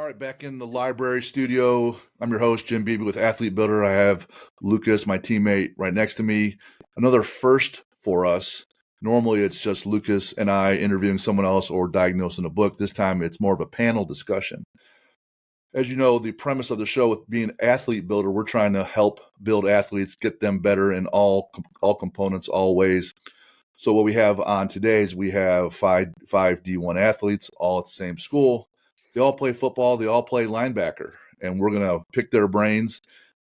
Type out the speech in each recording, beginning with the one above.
right, back in the library studio. I'm your host, Jim Beebe with Athlete Builder. I have Lucas, my teammate, right next to me. Another first for us. Normally, it's just Lucas and I interviewing someone else or diagnosing a book. This time, it's more of a panel discussion. As you know, the premise of the show with being Athlete Builder, we're trying to help build athletes, get them better in all components, all ways. So what we have on today is we have five D1 athletes, all at the same school. They all play football. They all play linebacker. And we're going to pick their brains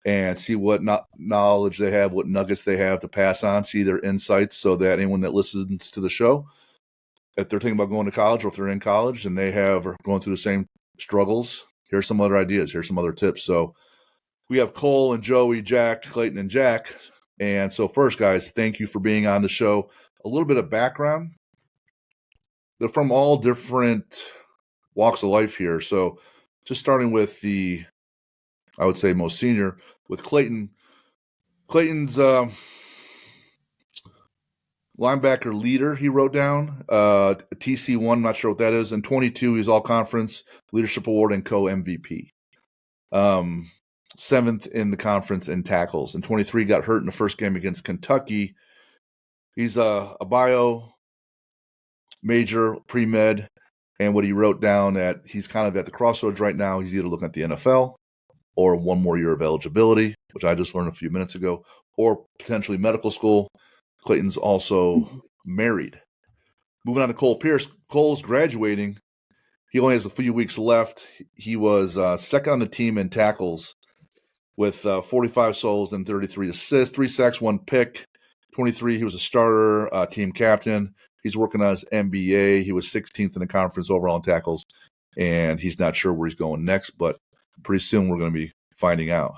and see what knowledge they have, what nuggets they have to pass on, see their insights so that anyone that listens to the show, if they're thinking about going to college or if they're in college and they are going through the same struggles, here's some other ideas. Here's some other tips. So we have Cole and Joey, Jack, Clayton, and Jack. And so first, guys, thank you for being on the show. A little bit of background. They're from all different walks of life here. So just starting with I would say most senior, with Clayton. Clayton's linebacker leader, he wrote down. TC1, I'm not sure what that is. And 22, he's all conference leadership award and co-MVP. Seventh in the conference in tackles. And 23 got hurt in the first game against Kentucky. He's a bio major, pre-med, and what he wrote down that he's kind of at the crossroads right now. He's either looking at the NFL or one more year of eligibility, which I just learned a few minutes ago, or potentially medical school. Clayton's also married. Moving on to Cole Pierce. Cole's graduating. He only has a few weeks left. He was second on the team in tackles with 45 solos and 33 assists, 3 sacks, 1 pick. 23, he was a starter, team captain. He's working on his MBA. He was 16th in the conference overall in tackles, and he's not sure where he's going next, but pretty soon we're going to be finding out.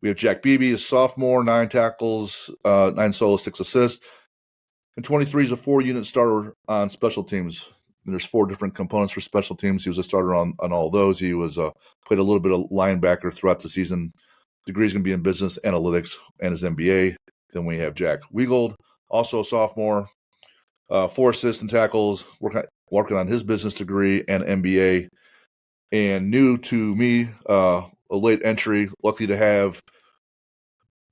We have Jack Beebe, a sophomore, 9 tackles, 9 solos, 6 assists. And 23 is a 4-unit starter on special teams. And there's 4 different components for special teams. He was a starter on all those. He was played a little bit of linebacker throughout the season. Degree's going to be in business analytics and his MBA. Then we have Jack Wiegold, also a sophomore, 4 assists and tackles, working on his business degree and MBA. And new to me, a late entry, lucky to have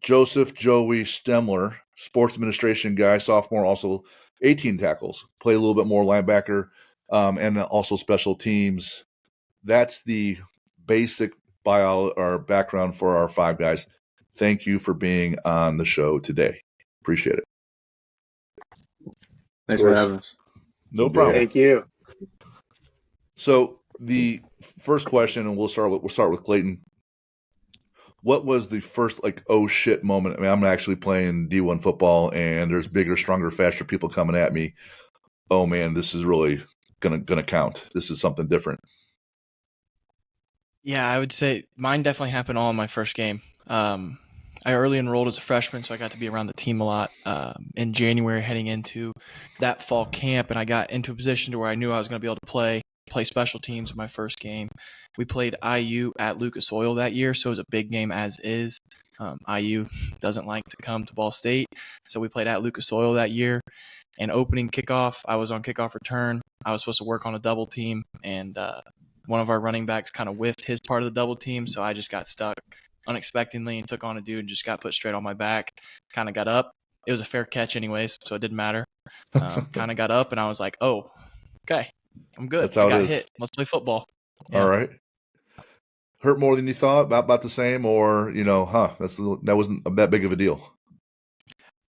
Joseph Joey Stemler, sports administration guy, sophomore, also 18 tackles, played a little bit more linebacker, and also special teams. That's the basic bio or background for our 5 guys. Thank you for being on the show today. Appreciate it. Thanks for having us. No problem. Thank you. So the first question, and we'll start with Clayton. What was the first oh shit moment? I mean, I'm actually playing D1 football, and there's bigger, stronger, faster people coming at me. Oh man, this is really gonna count. This is something different. Yeah, I would say mine definitely happened all in my first game. I early enrolled as a freshman, so I got to be around the team a lot in January heading into that fall camp, and I got into a position to where I knew I was going to be able to play special teams in my first game. We played IU at Lucas Oil that year, so it was a big game as is. IU doesn't like to come to Ball State, so we played at Lucas Oil that year. And opening kickoff, I was on kickoff return. I was supposed to work on a double team, and one of our running backs kind of whiffed his part of the double team, so I just got stuck unexpectedly and took on a dude and just got put straight on my back. Kind of got up. It was a fair catch anyways, so it didn't matter. Kind of got up, and I was like, oh, okay, I'm good. That's how I got it is. hit. Let's play football. Yeah. All right. Hurt more than you thought, about the same, or, that wasn't that big of a deal?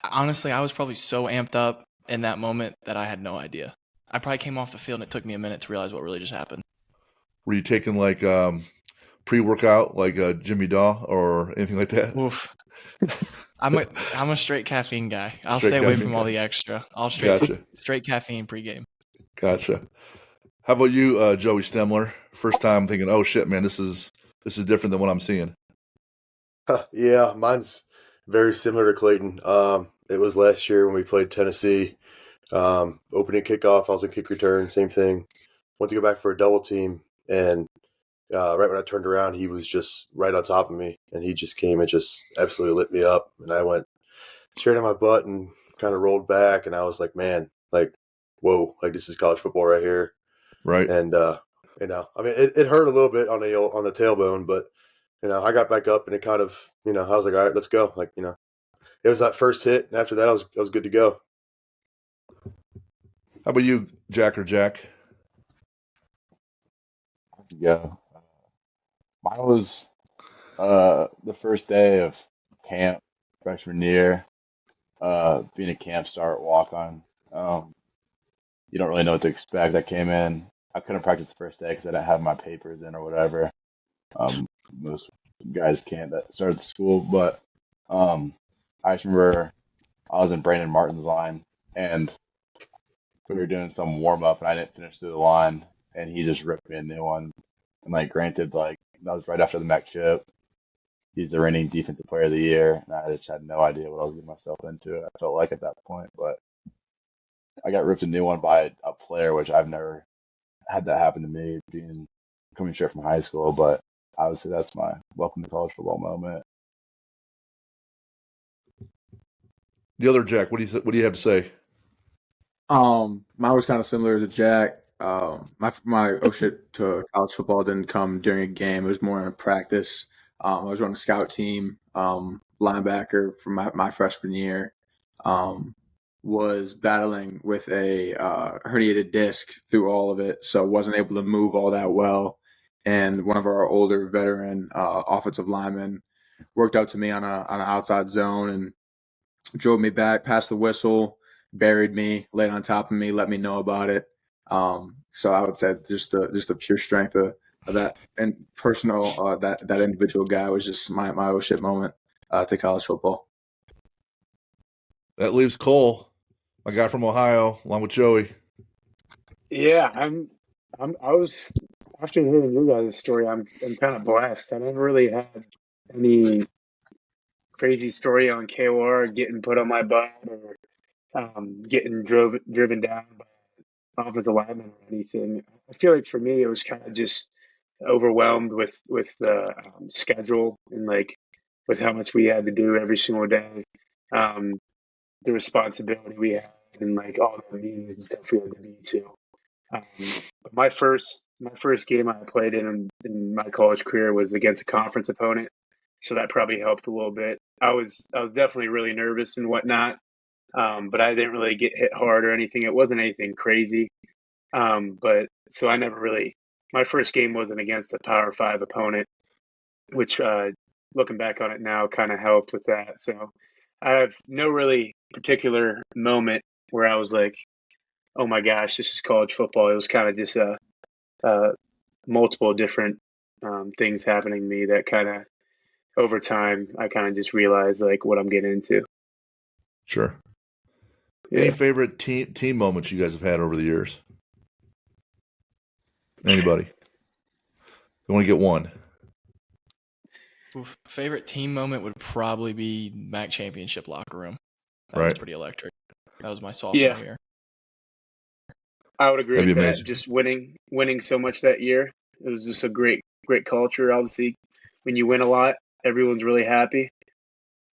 Honestly, I was probably so amped up in that moment that I had no idea. I probably came off the field, and it took me a minute to realize what really just happened. Were you taking pre-workout like Jimmy Daw or anything like that? Oof. I'm a straight caffeine guy. I'll Straight stay away caffeine from guy. all the extra. I'll Gotcha. straight caffeine pregame. Gotcha. How about you, Joey Stemler? First time thinking, oh shit, man, this is different than what I'm seeing. Yeah, mine's very similar to Clayton. It was last year when we played Tennessee. Opening kickoff, I was in kick return, same thing. Went to go back for a double team, and right when I turned around, he was just right on top of me, and he just came and just absolutely lit me up. And I went straight on my butt and kind of rolled back, and I was like, man, whoa, this is college football right here. Right. And I mean, it hurt a little bit on the tailbone, but I got back up and it kind of, I was like, all right, let's go. Like, it was that first hit, and after that, I was good to go. How about you, Jack or Jack? Yeah. Mine was the first day of camp, freshman year, being a camp start walk on. You don't really know what to expect. I came in, I couldn't practice the first day because I didn't have my papers in or whatever. Most guys can't that started school, but I just remember I was in Brandon Martin's line and we were doing some warm up and I didn't finish through the line and he just ripped me a new one. And like granted, like that was right after the MAC chip. He's the reigning defensive player of the year, and I just had no idea what I was getting myself into. I felt like at that point, but I got ripped a new one by a player, which I've never had that happen to me, being coming straight from high school. But obviously, that's my welcome to college football moment. The other Jack, what do you have to say? Mine was kind of similar to Jack. My oh shit to college football didn't come during a game. It was more in a practice. I was on a scout team, linebacker for my freshman year. Was battling with a herniated disc through all of it, so wasn't able to move all that well. And one of our older veteran offensive linemen worked out to me on an outside zone and drove me back past the whistle, buried me, laid on top of me, let me know about it. So I would say just the pure strength of that and personal that individual guy was just my oh shit moment to college football. That leaves Cole, my guy from Ohio, along with Joey. Yeah, I was after hearing your guys' story, I'm kind of blessed. I never really had any crazy story on KOR getting put on my butt or getting driven down by an offensive lineman or anything. I feel like for me, it was kind of just overwhelmed with the schedule and like with how much we had to do every single day, the responsibility we had, and like all the meetings and stuff we had to be to. But my first game I played in my college career was against a conference opponent, so that probably helped a little bit. I was definitely really nervous and whatnot, but I didn't really get hit hard or anything. It wasn't anything crazy, but so I never really. My first game wasn't against a Power 5 opponent, which looking back on it now kind of helped with that. So I have no really particular moment where I was like, oh my gosh, this is college football. It was kind of just multiple different things happening to me that kind of over time, I kind of just realized like what I'm getting into. Sure. Yeah. Any favorite team moments you guys have had over the years? Anybody? You want to get one? Oof. Favorite team moment would probably be MAC championship locker room. That was Right. pretty electric. That was my sophomore year. I would agree That'd with be that. amazing. Just winning so much that year. It was just a great culture. Obviously, when you win a lot, everyone's really happy.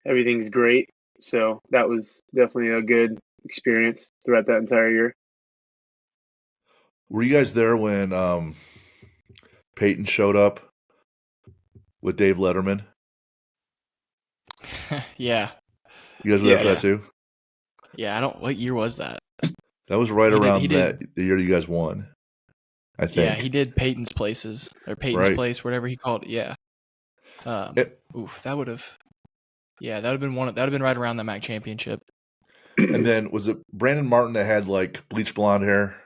Everything's great. So that was definitely a good experience throughout that entire year. Were you guys there when Peyton showed up with Dave Letterman? Yeah. You guys were there for that too? Yeah, what year was that? That was right around the year you guys won, I think. Yeah, he did Peyton's Places, or Peyton's Place, whatever he called it. Yeah. That would have been right around the MAC championship. And then was it Brandon Martin that had like bleach blonde hair?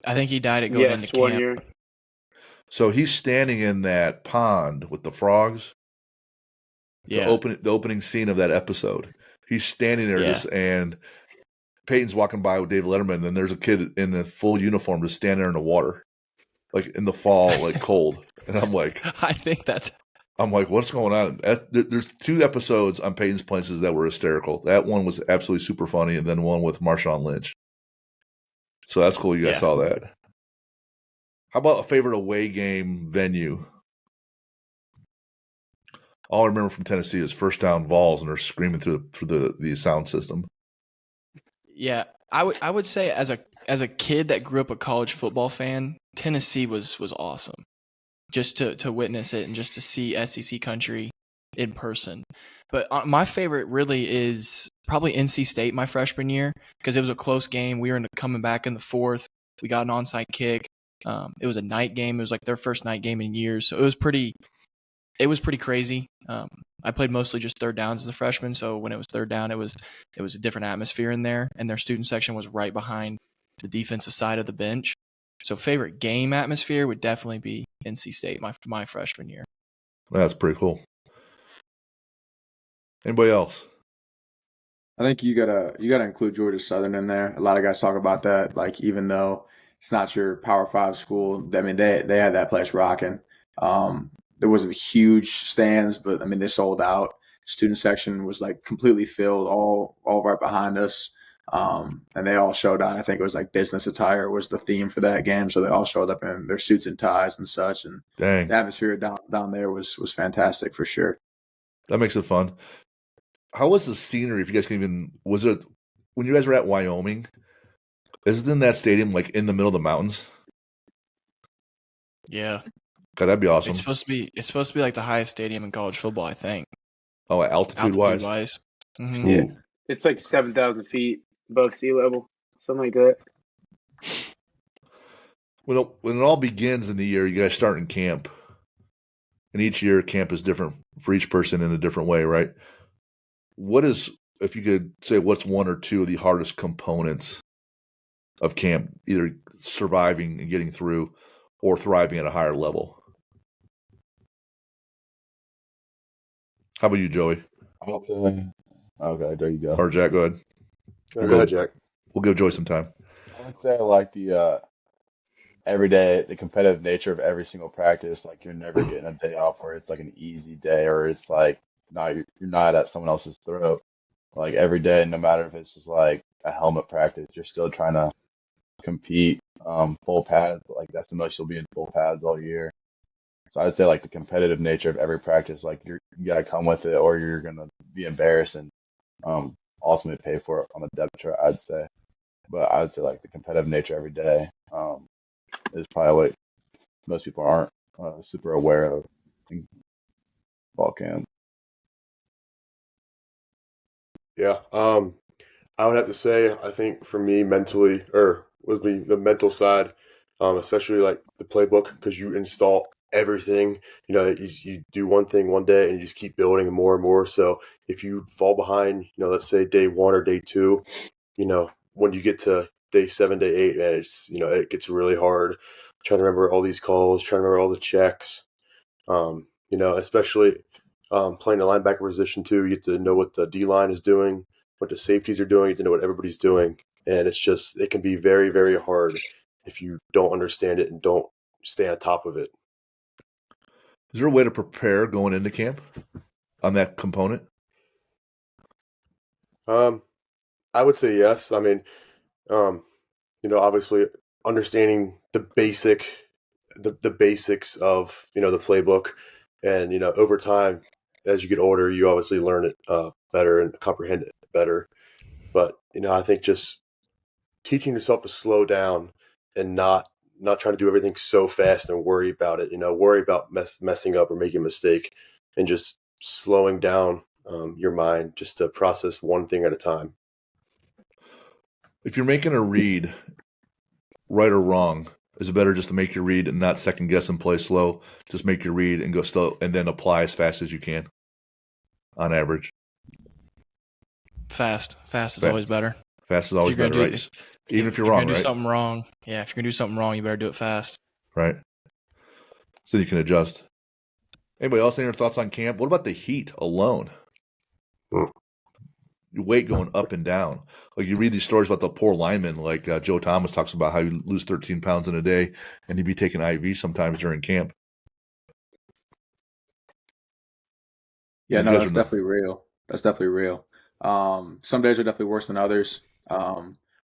I think he dyed it going into camp. 1 year. So he's standing in that pond with the frogs. Yeah. The opening scene of that episode. He's standing there and Peyton's walking by with Dave Letterman, and then there's a kid in the full uniform just standing there in the water, like in the fall, like cold. And I'm like, I'm like, what's going on? There's 2 episodes on Peyton's Places that were hysterical. That one was absolutely super funny, and then one with Marshawn Lynch. So that's cool you guys saw that. How about a favorite away game venue? All I remember from Tennessee is first down Vols, and they're screaming through the sound system. Yeah, I would say as a as a kid that grew up a college football fan, Tennessee was awesome. Just to witness it and just to see SEC country in person. But my favorite really is probably NC State my freshman year because it was a close game. We were coming back in the fourth. We got an onside kick. It was a night game. It was like their first night game in years. So it was pretty crazy. I played mostly just third downs as a freshman. So when it was third down, it was a different atmosphere in there. And their student section was right behind the defensive side of the bench. So favorite game atmosphere would definitely be NC State my freshman year. That's pretty cool. Anybody else? I think you gotta include Georgia Southern in there. A lot of guys talk about that. Like even though it's not your Power 5 school, I mean they had that place rocking. There wasn't huge stands, but I mean they sold out. Student section was like completely filled, all right behind us. And they all showed out. I think it was like business attire was the theme for that game, so they all showed up in their suits and ties and such. And Dang, the atmosphere down there was fantastic for sure. that makes it fun. How was the scenery? If you guys can even, was it when you guys were at Wyoming? Isn't that stadium like in the middle of the mountains? Yeah, God, that'd be awesome. it's supposed to be like the highest stadium in college football, I think. Oh, altitude wise. Mm-hmm. Yeah. It's like 7,000 feet above sea level, something like that. When it all begins in the year, you guys start in camp, and each year camp is different for each person in a different way, right? What is, if you could say, what's one or two of the hardest components of camp, either surviving and getting through, or thriving at a higher level? How about you, Joey? Okay, there you go. Or Jack, go ahead. Go ahead, Jack. We'll give Joey some time. I would say like the everyday, the competitive nature of every single practice. Like you're never getting a day off where it's like an easy day or it's like you're not at someone else's throat. Like every day, no matter if it's just like a helmet practice, you're still trying to compete. Full pads, like that's the most you'll be in full pads all year. So I'd say like the competitive nature of every practice, like you gotta come with it, or you're gonna be embarrassed and ultimately pay for it on the depth chart. I'd say, but I would say like the competitive nature every day is probably what most people aren't super aware of in ball camp. Yeah. I would have to say, I think for me mentally, or with me, the mental side, especially like the playbook, because you install everything. You know, you do one thing one day and you just keep building more and more. So if you fall behind, let's say day 1 or day 2, when you get to day 7, day 8, man, it gets really hard trying to remember all these calls, trying to remember all the checks. Especially playing the linebacker position too. You get to know what the D line is doing, what the safeties are doing, you get to know what everybody's doing. And it can be very, very hard if you don't understand it and don't stay on top of it. Is there a way to prepare going into camp on that component? I would say yes. I mean, obviously understanding the basics of, the playbook, and, over time, as you get older, you obviously learn it better and comprehend it better. But, I think just teaching yourself to slow down and not trying to do everything so fast and worry about it, worry about messing up or making a mistake, and just slowing down your mind just to process one thing at a time. If you're making a read, right or wrong, is it better just to make your read and not second guess and play slow? Just make your read and go slow, and then apply as fast as you can. On average, Fast is always better. Fast is always better, right? Even if you're wrong, gonna do right? something wrong, yeah. If you're gonna do something wrong, you better do it fast. Right. So you can adjust. Anybody else any other thoughts on camp? What about the heat alone? Your weight going up and down. Like you read these stories about the poor linemen, like Joe Thomas talks about how you lose 13 pounds in a day, and he'd be taking IV sometimes during camp. Yeah, no, that's definitely real. That's definitely real. Some days are definitely worse than others.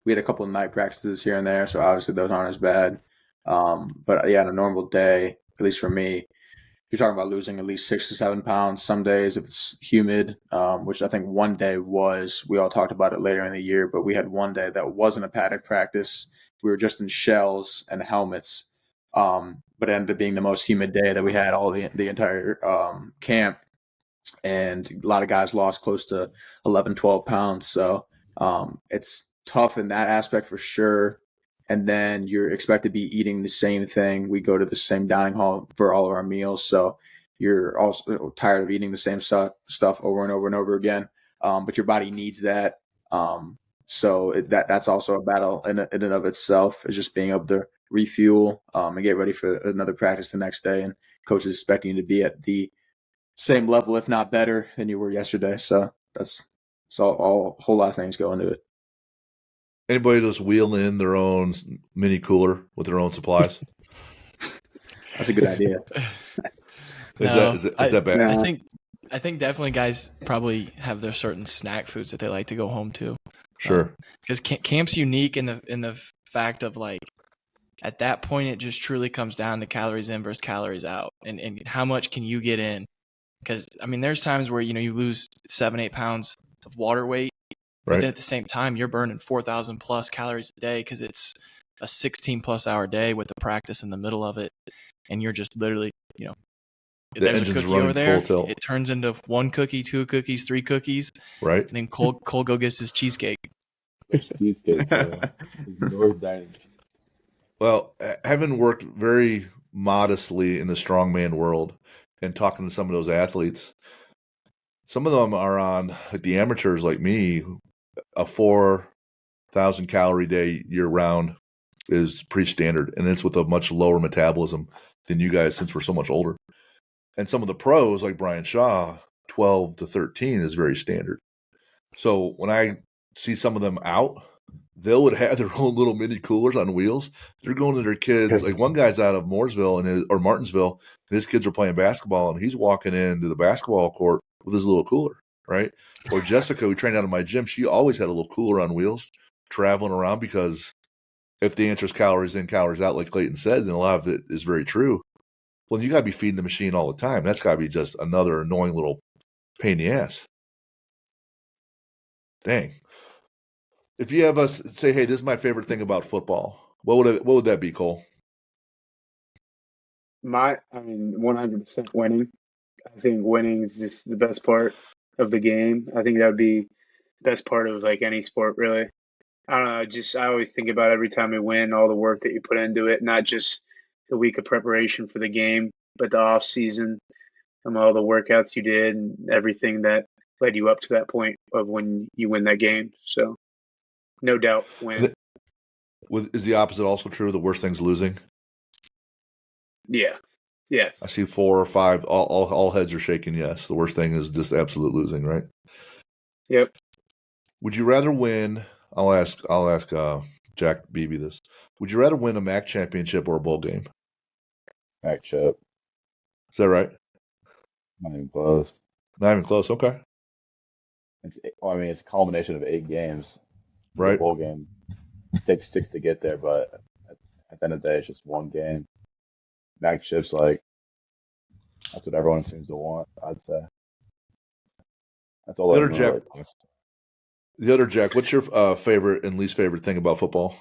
We had a couple of night practices here and there, so obviously those aren't as bad. But yeah, on a normal day, at least for me, you're talking about losing at least 6 to 7 pounds some days if it's humid, which I think one day was, we all talked about it later in the year, but we had one day that wasn't a paddock practice. We were just in shells and helmets, but it ended up being the most humid day that we had all the entire camp. And a lot of guys lost close to 11, 12 pounds. So it's tough in that aspect for sure. And then you're expected to be eating the same thing. We go to the same dining hall for all of our meals. So you're also tired of eating the same stuff over and over and over again. But your body needs that. That's also a battle in and of itself, is just being able to refuel and get ready for another practice the next day. And coaches expecting you to be at the same level, if not better, than you were yesterday. So that's all a whole lot of things go into it. Anybody just wheel in their own mini cooler with their own supplies? That's a good idea. Is that bad? No. I think definitely guys probably have their certain snack foods that they like to go home to. Sure. Because camp's unique in the fact of, like, at that point it just truly comes down to calories in versus calories out, and how much can you get in. Because, I mean, there's times where, you lose 7-8 pounds of water weight, but Right. then at the same time, you're burning 4,000 plus calories a day because it's a 16 plus hour day with the practice in the middle of it. And you're just literally, The there's a engine's cookie running over there. full tilt. It turns into 1 cookie, 2 cookies, 3 cookies. Right. And then Cole go gets his cheesecake. Cheesecake, North Dining. Well, having worked very modestly in the strongman world and talking to some of those athletes, some of them are on, like the amateurs like me, a 4,000 calorie day year round is pretty standard. And it's with a much lower metabolism than you guys, since we're so much older. And some of the pros, like Brian Shaw, 12 to 13 is very standard. So when I see some of them out, they would have their own little mini coolers on wheels. They're going to their kids. Like one guy's out of Mooresville or Martinsville, and his kids are playing basketball, and he's walking into the basketball court with his little cooler, right? Or Jessica, who trained out of my gym, she always had a little cooler on wheels traveling around, because if the answer is calories in, calories out, like Clayton said, and a lot of it is very true, well, you got to be feeding the machine all the time. That's got to be just another annoying little pain in the ass. Dang. If you have us say, hey, this is my favorite thing about football, what would that be, Cole? 100% winning. I think winning is just the best part of the game. I think that would be the best part of, like, any sport, really. I don't know. I always think about every time we win, all the work that you put into it, not just the week of preparation for the game, but the off season and all the workouts you did and everything that led you up to that point of when you win that game. So, no doubt, win. Is the opposite also true? The worst thing's losing? Yeah. Yes. I see 4 or 5. All heads are shaking. Yes, the worst thing is just absolute losing, right? Yep. Would you rather win? I'll ask Jack Beebe this. Would you rather win a MAC championship or a bowl game? MAC chip. Is that right? Not even close. Not even close. Okay. It's a culmination of 8 games. Right. The bowl game. It takes 6 to get there, but at the end of the day, it's just one game. MAC chips, like, that's what everyone seems to want, I'd say. That's all. The other Jack, what's your favorite and least favorite thing about football?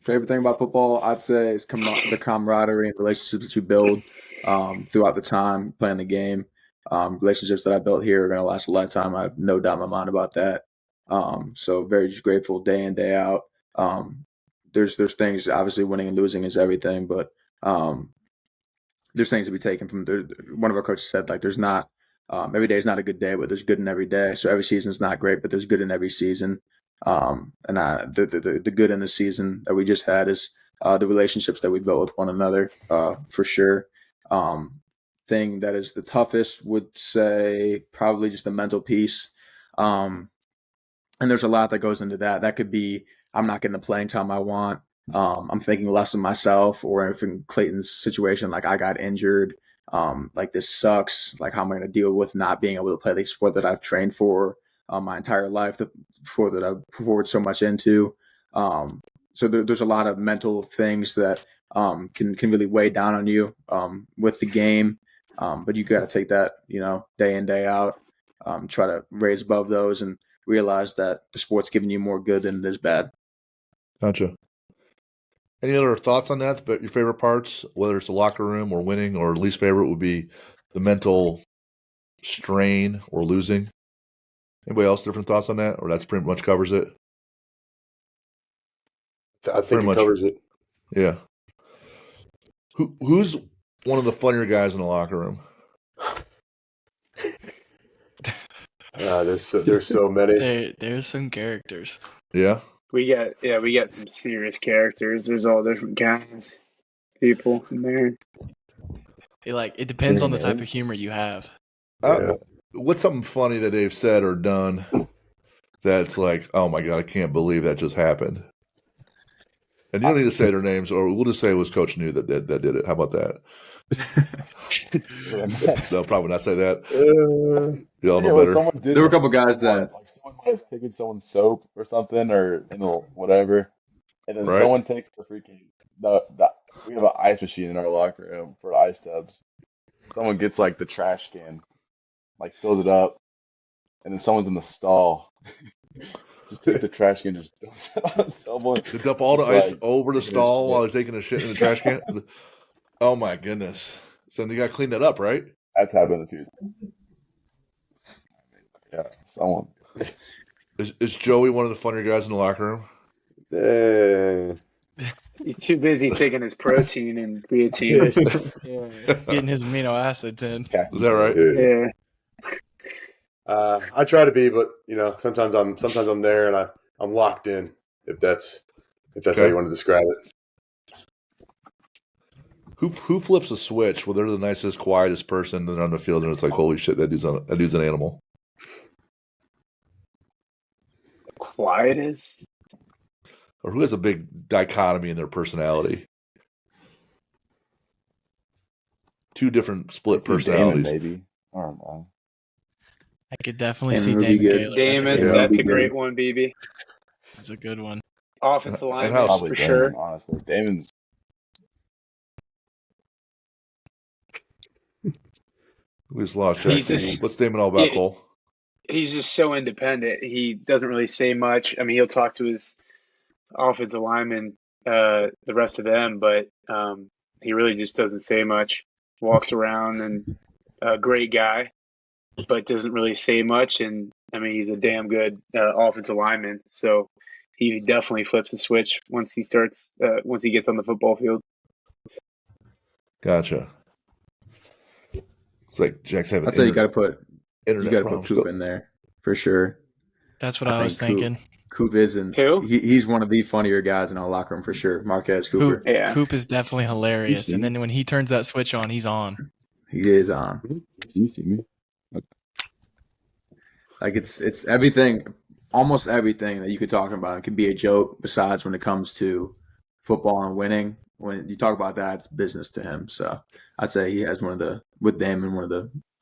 Favorite thing about football, I'd say, is the camaraderie and relationships that you build throughout the time playing the game. Relationships that I built here are going to last a lifetime. I have no doubt in my mind about that. So very just grateful day in, day out. There's things, obviously winning and losing is everything, but there's things to be taken from one of our coaches said, like, there's not every day is not a good day, but there's good in every day. So every season is not great, but there's good in every season. The good in the season that we just had is the relationships that we built with one another, for sure. Thing that is the toughest would say probably just the mental piece. And there's a lot that goes into that. That could be, I'm not getting the playing time I want. I'm thinking less of myself, or if in Clayton's situation, like, I got injured, like, this sucks. Like, how am I going to deal with not being able to play the sport that I've trained for my entire life, the sport that I've poured so much into. So there's a lot of mental things that can really weigh down on you with the game. But you got to take that, day in, day out, try to raise above those and realize that the sport's giving you more good than it is bad. Gotcha. Any other thoughts on that? But your favorite parts, whether it's the locker room or winning, or least favorite would be the mental strain or losing. Anybody else different thoughts on that, or that's pretty much covers it? I think it covers it. Yeah. Who's one of the funnier guys in the locker room? There's so many. There's some characters. Yeah. We got some serious characters. There's all different kinds of people in there. It depends on the type of humor you have. What's something funny that they've said or done that's like, oh my God, I can't believe that just happened? And you don't need to say their names, or we'll just say it was Coach New that did it. How about that? They'll probably not say that. You all know better. There were a couple guys that someone might have taken someone's soap or something, or whatever, and then someone takes the freaking we have an ice machine in our locker room for ice tubs. Someone gets the trash can, fills it up, and then someone's in the stall. Just takes the trash can, just dumps it on someone. They dump all the ice over the stall while he's taking a shit in the trash can. Oh my goodness! So they got to clean that up, right? That's happened a few times. Yeah, someone. Is Joey one of the funnier guys in the locker room? He's too busy taking his protein and creatine. Getting his amino acids in. Is that right? Yeah. I try to be, but sometimes I'm there and I'm locked in. If that's how you want to describe it. Who flips a switch? Well, they're the nicest, quietest person, then on the field, and it's like, holy shit, that dude's an animal. Quietest? Or who has a big dichotomy in their personality? Two different split personalities. Damon, maybe. I don't know. I could definitely Damon see would be Damon good. Kaler. Damon, that's a great one, BB. That's a good one. Offensive line Probably for Damon, sure. honestly. Damon's. We just lost track. What's Damon all about, Cole? He's just so independent. He doesn't really say much. I mean, he'll talk to his offensive linemen, the rest of them, but he really just doesn't say much. Walks around and a great guy, but doesn't really say much. And I mean, he's a damn good offensive lineman. So he definitely flips the switch once he gets on the football field. Gotcha. It's like Jack's having. I'd say you got to put problems. Coop in there for sure. That's what I was thinking. Coop isn't. He's one of the funnier guys in our locker room for sure. Marquez Cooper. Coop is definitely hilarious, and then when he turns that switch on, he's on. He is on. You see me? It's everything, almost everything that you could talk about. It could be a joke. Besides, when it comes to football and winning, when you talk about that, it's business to him. So I'd say he has one of the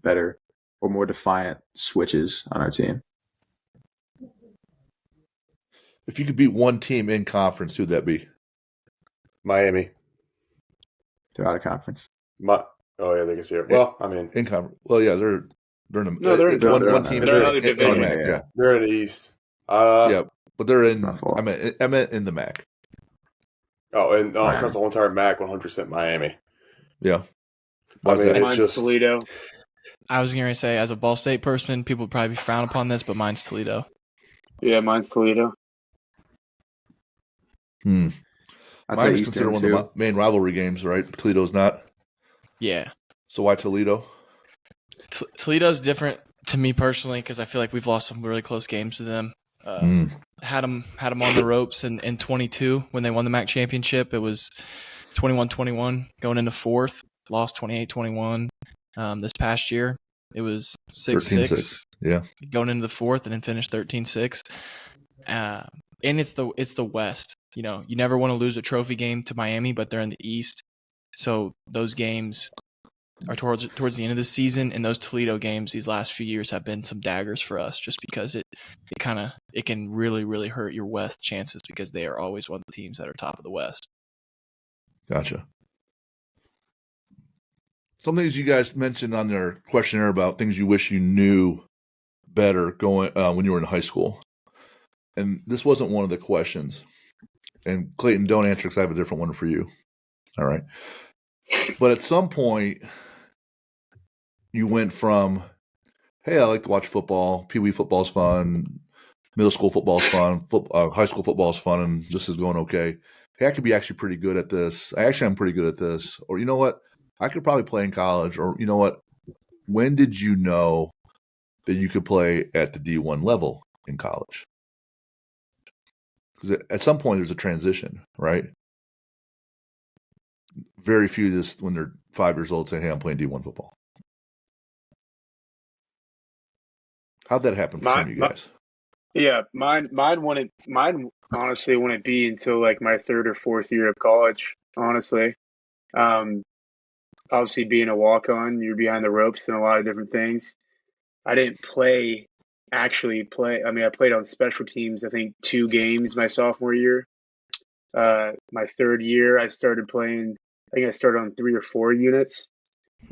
better or more defiant switches on our team. If you could beat one team in conference, who'd that be? Miami. They're out of conference. Oh yeah, they can see it. Well, I mean, in conference. Well, yeah, they're in the one team. They're another division. Yeah, they're in the East. Yeah, but they're in. I meant in the MAC. Oh, and across the whole entire MAC, 100% Miami. Yeah. Mine's Toledo. I was going to say, as a Ball State person, people would probably frown upon this, but mine's Toledo. Yeah, mine's Toledo. Mine is considered one of the main rivalry games, right? Toledo's not. Yeah. So why Toledo? Toledo's different to me personally because I feel like we've lost some really close games to them. Had them on the ropes in 22 when they won the MAC championship. It was 21-21 going into fourth. Lost 28-21. This past year, it was 6-6. Yeah. Going into the fourth and then finished 13-6. And it's the West. You know, you never want to lose a trophy game to Miami, but they're in the East. So those games are towards the end of the season, and those Toledo games these last few years have been some daggers for us just because it can really, really hurt your West chances because they are always one of the teams that are top of the West. Gotcha. Some things you guys mentioned on your questionnaire about things you wish you knew better going when you were in high school. And this wasn't one of the questions. And Clayton, don't answer because I have a different one for you. All right. But at some point, you went from, hey, I like to watch football. Pee Wee football's fun. Middle school football's fun. High school football's fun, and this is going okay. Hey, I could be actually pretty good at this. I'm pretty good at this. Or you know what? I could probably play in college. Or you know what? When did you know that you could play at the D1 level in college? Because at some point there's a transition, right? Very few just when they're 5 years old say, hey, I'm playing D1 football. How'd that happen for some of you guys? Yeah, mine honestly wouldn't be until like my third or fourth year of college, honestly. Obviously being a walk-on, you're behind the ropes and a lot of different things. I didn't actually play. I mean, I played on special teams, I think 2 games my sophomore year. My third year, I started playing, I think I started on 3 or 4 units,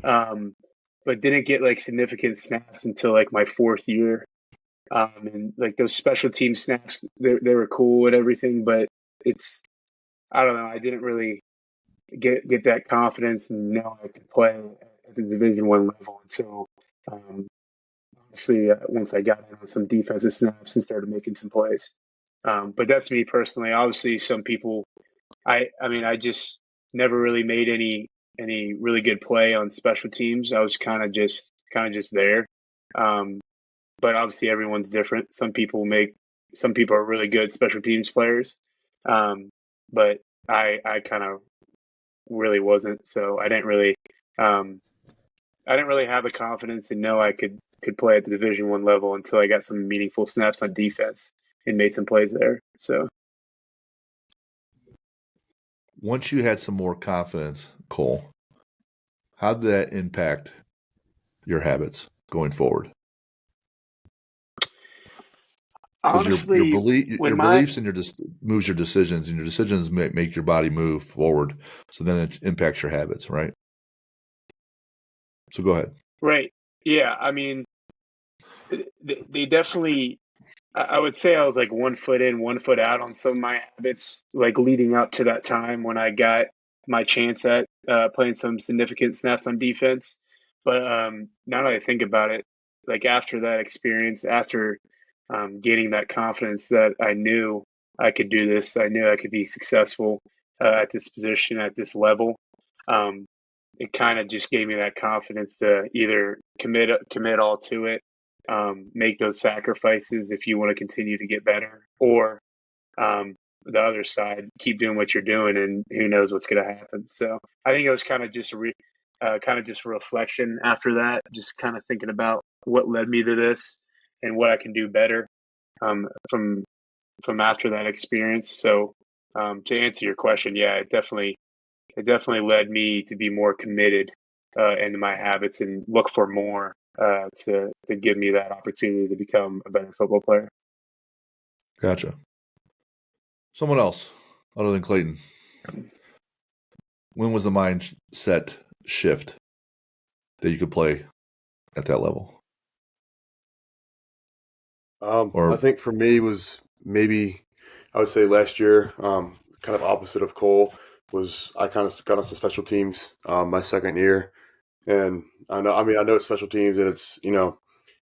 but didn't get like significant snaps until like my fourth year. And like those special team snaps, they were cool and everything, but I don't know, I didn't really get that confidence and know I could play at the Division I level until honestly once I got in on some defensive snaps and started making some plays. But that's me personally. Obviously, some people, I mean, I just never really made any really good play on special teams. I was kind of just there. But obviously, everyone's different. Some people are really good special teams players, but I kind of really wasn't. So I didn't really have the confidence and know I could play at the Division I level until I got some meaningful snaps on defense and made some plays there. So once you had some more confidence, Cole, how did that impact your habits going forward? Honestly, your beliefs and moves your decisions, and your decisions make your body move forward. So then it impacts your habits, right? So go ahead. Right. Yeah. I mean, they definitely. I would say I was like 1 foot in, 1 foot out on some of my habits, like leading up to that time when I got my chance at playing some significant snaps on defense. But now that I think about it, like after that experience, after gaining that confidence that I knew I could do this, I knew I could be successful at this position, at this level. It kind of just gave me that confidence to either commit all to it, make those sacrifices if you want to continue to get better, or the other side, keep doing what you're doing, and who knows what's going to happen. So I think it was kind of just a reflection after that, just kind of thinking about what led me to this and what I can do better from after that experience. So to answer your question, yeah, it definitely led me to be more committed into my habits and look for more to give me that opportunity to become a better football player. Gotcha. Someone else other than Clayton. When was the mindset shift that you could play at that level? I think for me was maybe, I would say last year, kind of opposite of Cole, was I kind of got into special teams my second year. And I know it's special teams, and it's,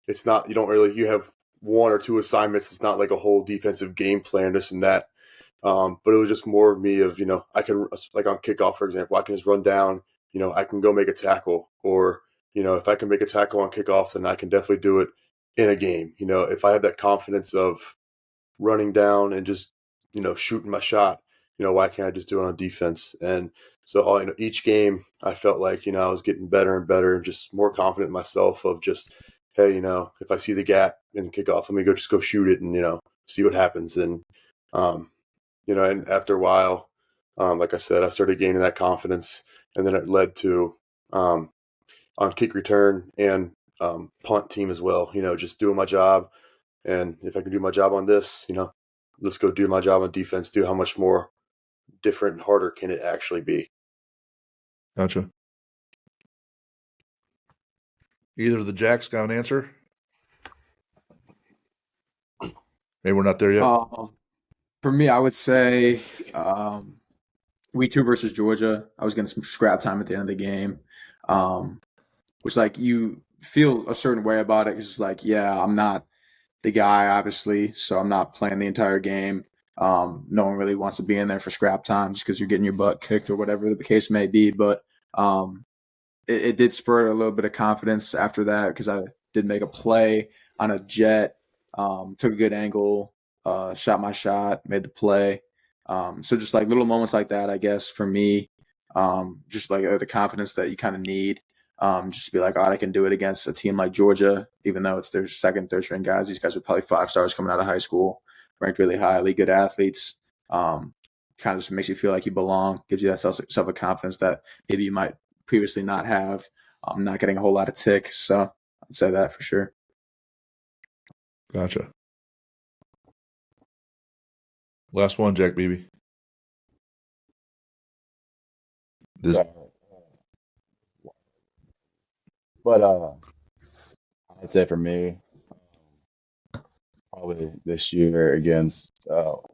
it's not, you have 1 or 2 assignments. It's not like a whole defensive game plan, this and that. But it was just more of me of, I can, like on kickoff, for example, I can just run down, I can go make a tackle, or, if I can make a tackle on kickoff, then I can definitely do it in a game. If I have that confidence of running down and just, shooting my shot, why can't I just do it on defense? And so, each game I felt like, I was getting better and better and just more confident in myself of just, hey, if I see the gap in kickoff, let me go shoot it and, see what happens. And, and after a while, like I said, I started gaining that confidence, and then it led to on kick return and punt team as well. Just doing my job, and if I can do my job on this, let's go do my job on defense. Do how much more different and harder can it actually be? Gotcha. Either of the Jacks got an answer? Maybe we're not there yet. For me, I would say week 2 versus Georgia. I was getting some scrap time at the end of the game, which like you feel a certain way about it. It's like, yeah, I'm not the guy, obviously, so I'm not playing the entire game. No one really wants to be in there for scrap time just because you're getting your butt kicked or whatever the case may be. But it did spur a little bit of confidence after that because I did make a play on a jet, took a good angle, shot my shot, made the play. So just like little moments like that, I guess, for me, just like the confidence that you kind of need. Just to be like, oh, I can do it against a team like Georgia, even though it's their second, third string guys. These guys are probably 5 stars coming out of high school, ranked really highly, good athletes. Kind of just makes you feel like you belong, gives you that self of confidence that maybe you might previously not have. Not getting a whole lot of tick, so I'd say that for sure. Gotcha. Last one, Jack Beebe. But I'd say for me, probably this year against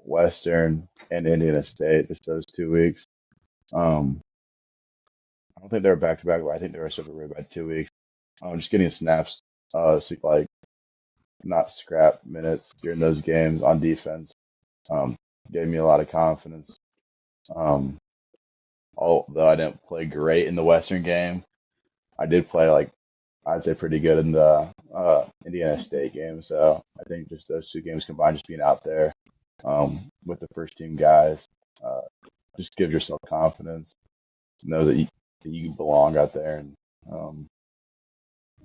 Western and Indiana State, just those 2 weeks. I don't think they were back to back, but I think they were separated by 2 weeks. Just getting snaps, so like not scrap minutes during those games on defense, gave me a lot of confidence. Although I didn't play great in the Western game, I did play like I'd say pretty good in the Indiana State game. So I think just those 2 games combined, just being out there with the first team guys, just gives yourself confidence to know that you belong out there, and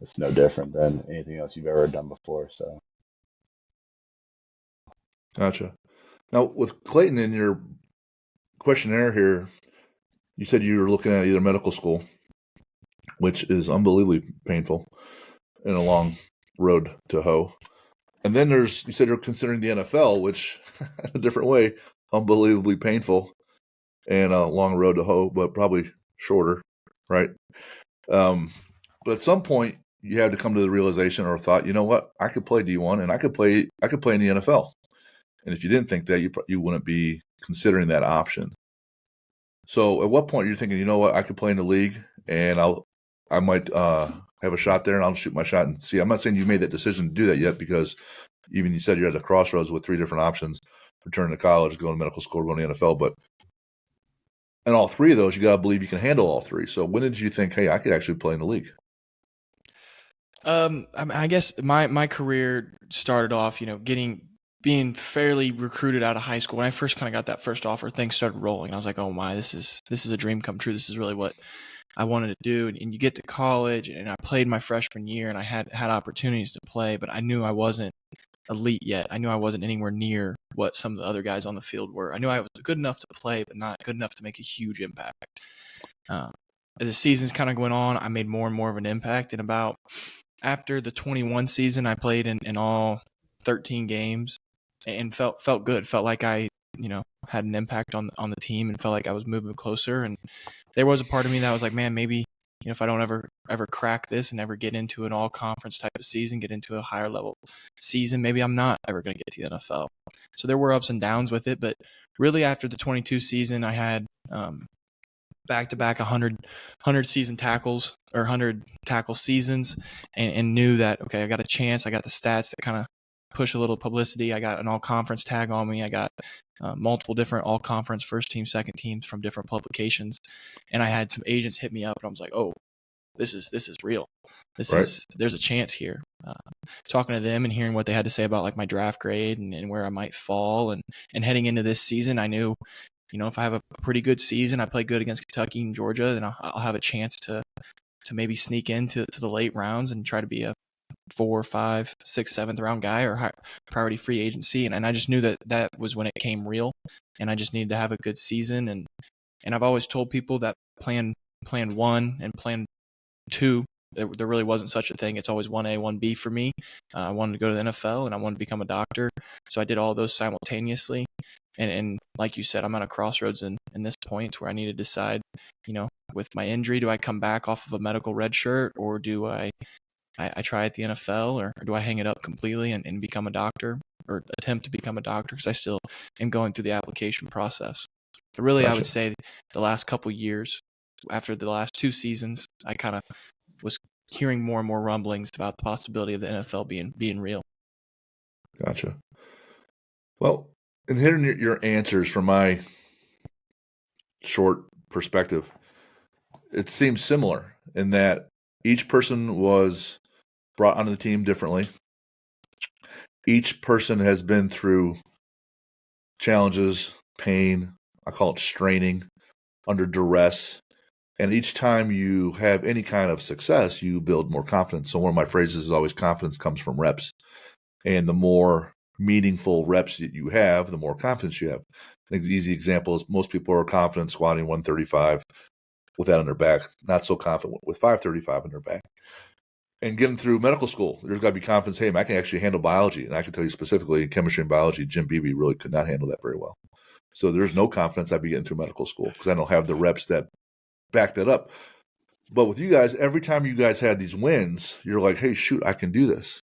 it's no different than anything else you've ever done before. So, Gotcha. Now, with Clayton in your questionnaire here, you said you were looking at either medical school, which is unbelievably painful, and a long road to hoe. And then you said you're considering the NFL, which a different way, unbelievably painful and a long road to hoe, but probably shorter, right? But at some point, you had to come to the realization or thought, you know what, I could play D1 and I could play in the NFL. And if you didn't think that, you wouldn't be considering that option. So at what point you're thinking, you know what, I could play in the league and I might have a shot there and I'll shoot my shot and see. I'm not saying you made that decision to do that yet, because even you said you're at a crossroads with 3 different options: returning to college, going to medical school, going to the NFL. But in all 3 of those, you got to believe you can handle all 3. So when did you think, hey, I could actually play in the league? I guess my career started off, being fairly recruited out of high school. When I first kind of got that first offer, things started rolling. I was like, oh my, this is a dream come true. This is really what I wanted to do. And you get to college, and I played my freshman year, and I had opportunities to play, but I knew I wasn't elite yet. I knew I wasn't anywhere near what some of the other guys on the field were. I knew I was good enough to play, but not good enough to make a huge impact. As the seasons kind of went on, I made more and more of an impact. And about after the 21 season, I played in all 13 games and felt good. Felt like I, had an impact on the team, and felt like I was moving closer. And there was a part of me that was like, man, maybe, if I don't ever crack this and ever get into an all conference type of season, get into a higher level season, maybe I'm not ever going to get to the NFL. So there were ups and downs with it, but really after the 22 season, I had back-to-back 100 season tackles or 100 tackle seasons, and knew that, okay, I got a chance. I got the stats that kind of push a little publicity. I got an all-conference tag on me. I got multiple different all-conference first team, second teams from different publications, and I had some agents hit me up, and I was like, oh, this is real. There's a chance here. Talking to them and hearing what they had to say about like my draft grade and where I might fall, and heading into this season, I knew, if I have a pretty good season, I play good against Kentucky and Georgia, then I'll have a chance to maybe sneak into the late rounds and try to be a 4, 5, 6, 7th round guy or high priority free agency. And I just knew that was when it came real, and I just needed to have a good season. And I've always told people that plan 1 and plan 2, there really wasn't such a thing. It's always 1A, 1B for me. I wanted to go to the NFL and I wanted to become a doctor. So I did all those simultaneously. And like you said, I'm at a crossroads in this point where I need to decide, with my injury, do I come back off of a medical red shirt, or do I try at the NFL, or do I hang it up completely and become a doctor, or attempt to become a doctor, because I still am going through the application process. But really, I would say the last couple years, after the last 2 seasons, I kind of was hearing more and more rumblings about the possibility of the NFL being real. Gotcha. Well, in hearing your answers from my short perspective, it seems similar in that each person was brought onto the team differently. Each person has been through challenges, pain, I call it straining, under duress. And each time you have any kind of success, you build more confidence. So one of my phrases is always confidence comes from reps. And the more meaningful reps that you have, the more confidence you have. I think the easy example is most people are confident squatting 135 with that on their back, not so confident with 535 on their back. And getting through medical school, there's got to be confidence. Hey, I can actually handle biology. And I can tell you specifically in chemistry and biology, Jim Beebe really could not handle that very well. So there's no confidence I'd be getting through medical school because I don't have the reps that back that up. But with you guys, every time you guys had these wins, you're like, hey, shoot, I can do this.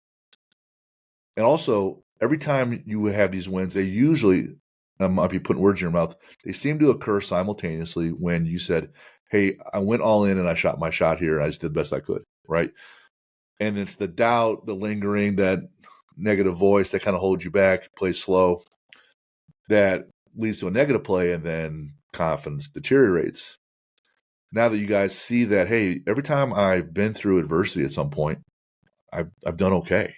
And also, every time you have these wins, they usually, I might be putting words in your mouth, they seem to occur simultaneously when you said, hey, I went all in and I shot my shot here. And I just did the best I could, right? And it's the doubt, the lingering, that negative voice that kind of holds you back, play slow, that leads to a negative play, and then confidence deteriorates. Now that you guys see that, hey, every time I've been through adversity at some point, I've done okay,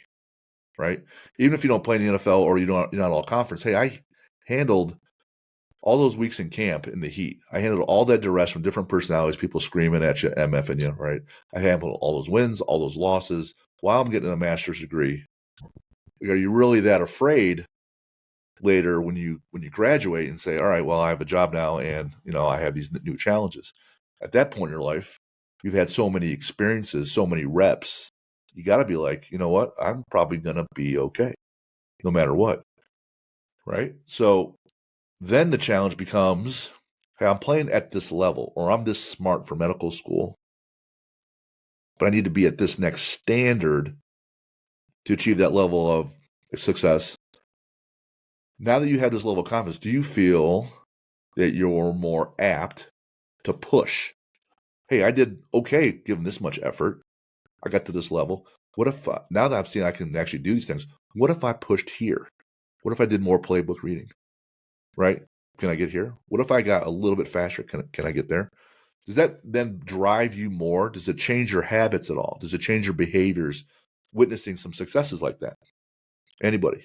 right? Even if you don't play in the NFL or you're not all conference, hey, I handled all those weeks in camp in the heat. I handled all that duress from different personalities, people screaming at you, MFing you, right? I handled all those wins, all those losses while I'm getting a master's degree. Are you really that afraid later when you graduate and say, all right, well, I have a job now and, I have these new challenges? At that point in your life, you've had so many experiences, so many reps. You got to be like, you know what? I'm probably going to be okay no matter what, right? So then the challenge becomes, hey, I'm playing at this level, or I'm this smart for medical school, but I need to be at this next standard to achieve that level of success. Now that you have this level of confidence, do you feel that you're more apt to push? Hey, I did okay given this much effort. I got to this level. What if, now that I've seen I can actually do these things, what if I pushed here? What if I did more playbook reading, right? Can I get here? What if I got a little bit faster? Can I get there? Does that then drive you more? Does it change your habits at all? Does it change your behaviors witnessing some successes like that? Anybody?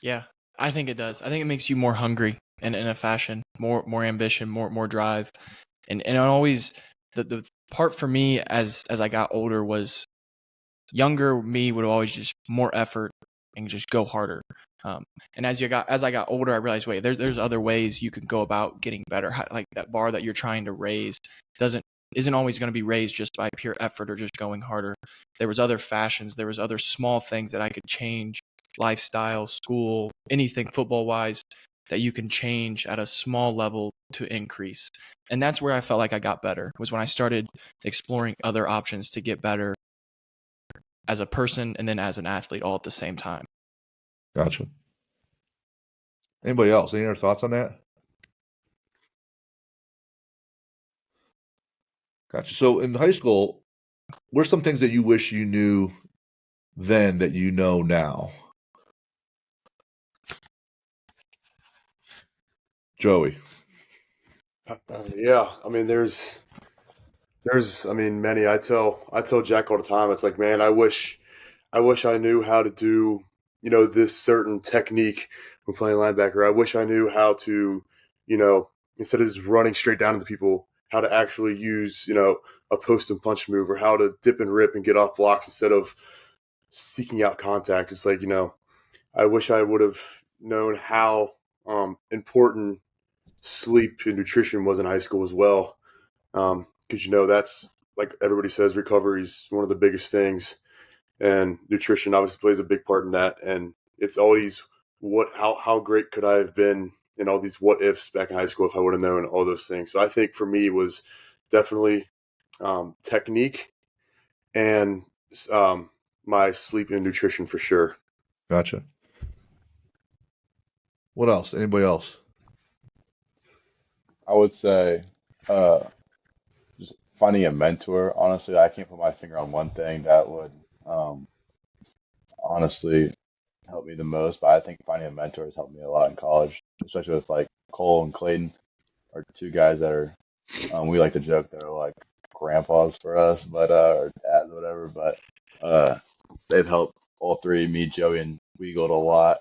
Yeah, I think it does. I think it makes you more hungry in a fashion, more ambition, more drive. And always the part for me as I got older was younger me would always just more effort and just go harder. And as I got older, I realized, wait, there's other ways you can go about getting better. Like that bar that you're trying to raise isn't always going to be raised just by pure effort or just going harder. There was other fashions, there was other small things that I could change, lifestyle, school, anything football wise, that you can change at a small level to increase. And that's where I felt like I got better, was when I started exploring other options to get better as a person and then as an athlete all at the same time. Gotcha. Anybody else? Any other thoughts on that? Gotcha. So in high school, what are some things that you wish you knew then that you know now? Joey. Yeah, I mean, there's, many. I tell Jack all the time. It's like, man, I wish I knew how to do, this certain technique when playing linebacker. I wish I knew how to, instead of just running straight down into people, how to actually use, a post and punch move, or how to dip and rip and get off blocks instead of seeking out contact. It's like, I wish I would have known how important sleep and nutrition was in high school as well. Because, that's, like everybody says, recovery is one of the biggest things. And nutrition obviously plays a big part in that. And it's always how great could I have been, and all these what ifs back in high school if I would have known all those things. So I think for me it was definitely technique and my sleep and nutrition for sure. Gotcha. What else? Anybody else? I would say just finding a mentor. Honestly, I can't put my finger on one thing that would um, honestly help me the most, but I think finding a mentor has helped me a lot in college, especially with like Cole and Clayton are two guys that are we like to joke they're like grandpas for us, but or dads, whatever. But uh, they've helped all three, me, Joey, and Weagled a lot.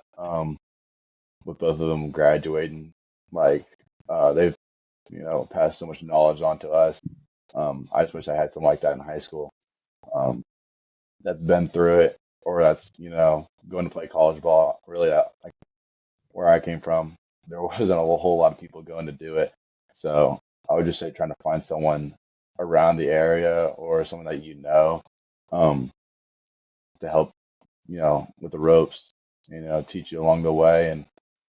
With both of them graduating, like they've passed so much knowledge on to us. I just wish I had something like that in high school. That's been through it, or that's going to play college ball. Really, like where I came from, there wasn't a whole lot of people going to do it. So I would just say trying to find someone around the area or someone that um, to help, with the ropes, teach you along the way. And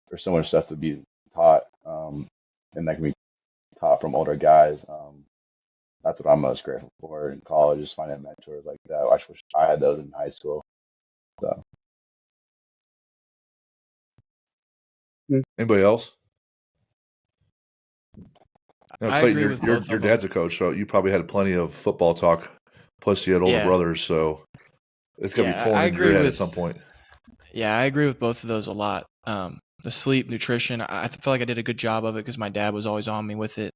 there's so much stuff to be taught, and that can be taught from older guys. That's what I'm most grateful for in college, is finding mentors like that. I wish I had those in high school. So Anybody else? I Clayton, agree with both your of them. dad's a coach, so you probably had plenty of football talk. Plus, you had older Yeah. brothers, so it's gonna be Yeah, pouring I into your agree head at with some point. Yeah, I agree with both of those a lot. The sleep, nutrition, I feel like I did a good job of it because my dad was always on me with it.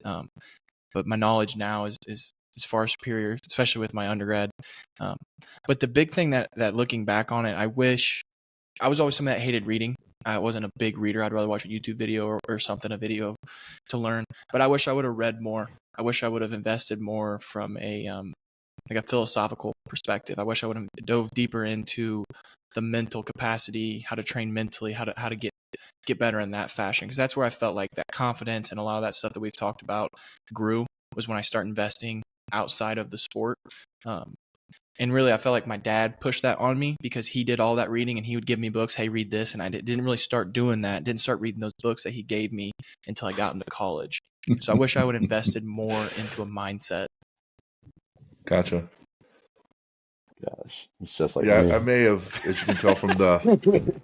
But my knowledge now is far superior, especially with my undergrad. But the big thing that looking back on it, I wish I was always someone that hated reading. I wasn't a big reader. I'd rather watch a YouTube video or something, a video to learn. But I wish I would have read more. I wish I would have invested more from like a philosophical perspective. I wish I would have dove deeper into the mental capacity, how to train mentally, how to get better in that fashion. Because that's where I felt like that confidence and a lot of that stuff that we've talked about grew, was when I start investing outside of the sport. And really, I felt like my dad pushed that on me because he did all that reading and he would give me books. Hey, read this. And I didn't really start doing that. Didn't start reading those books that he gave me until I got into college. So I wish I would have invested more into a mindset. Gotcha. gosh, it's just like Yeah, me. I may have, as you can tell from the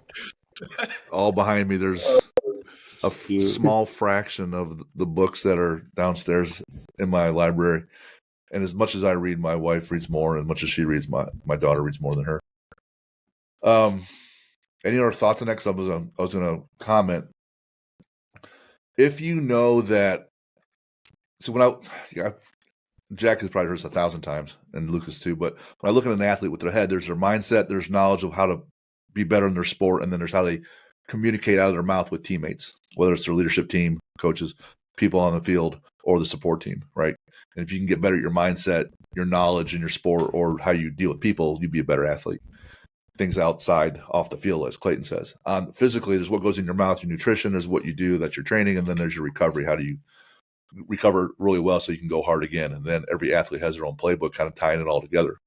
all behind me, there's a small fraction of the books that are downstairs in my library. And as much as I read, my wife reads more, and as much as she reads, my daughter reads more than her. Any other thoughts on that? Because I was going to comment. If you know that, so Jack has probably heard this 1,000 times, and Lucas too. But when I look at an athlete with their head, there's their mindset, there's knowledge of how to be better in their sport, and then there's how they communicate out of their mouth with teammates, whether it's their leadership team, coaches, people on the field, or the support team, right? And if you can get better at your mindset, your knowledge in your sport, or how you deal with people, you'd be a better athlete. Things outside, off the field, as Clayton says. Physically, there's what goes in your mouth, your nutrition, there's what you do, that's your training, and then there's your recovery. How do you recover really well so you can go hard again? And then every athlete has their own playbook, kind of tying it all together.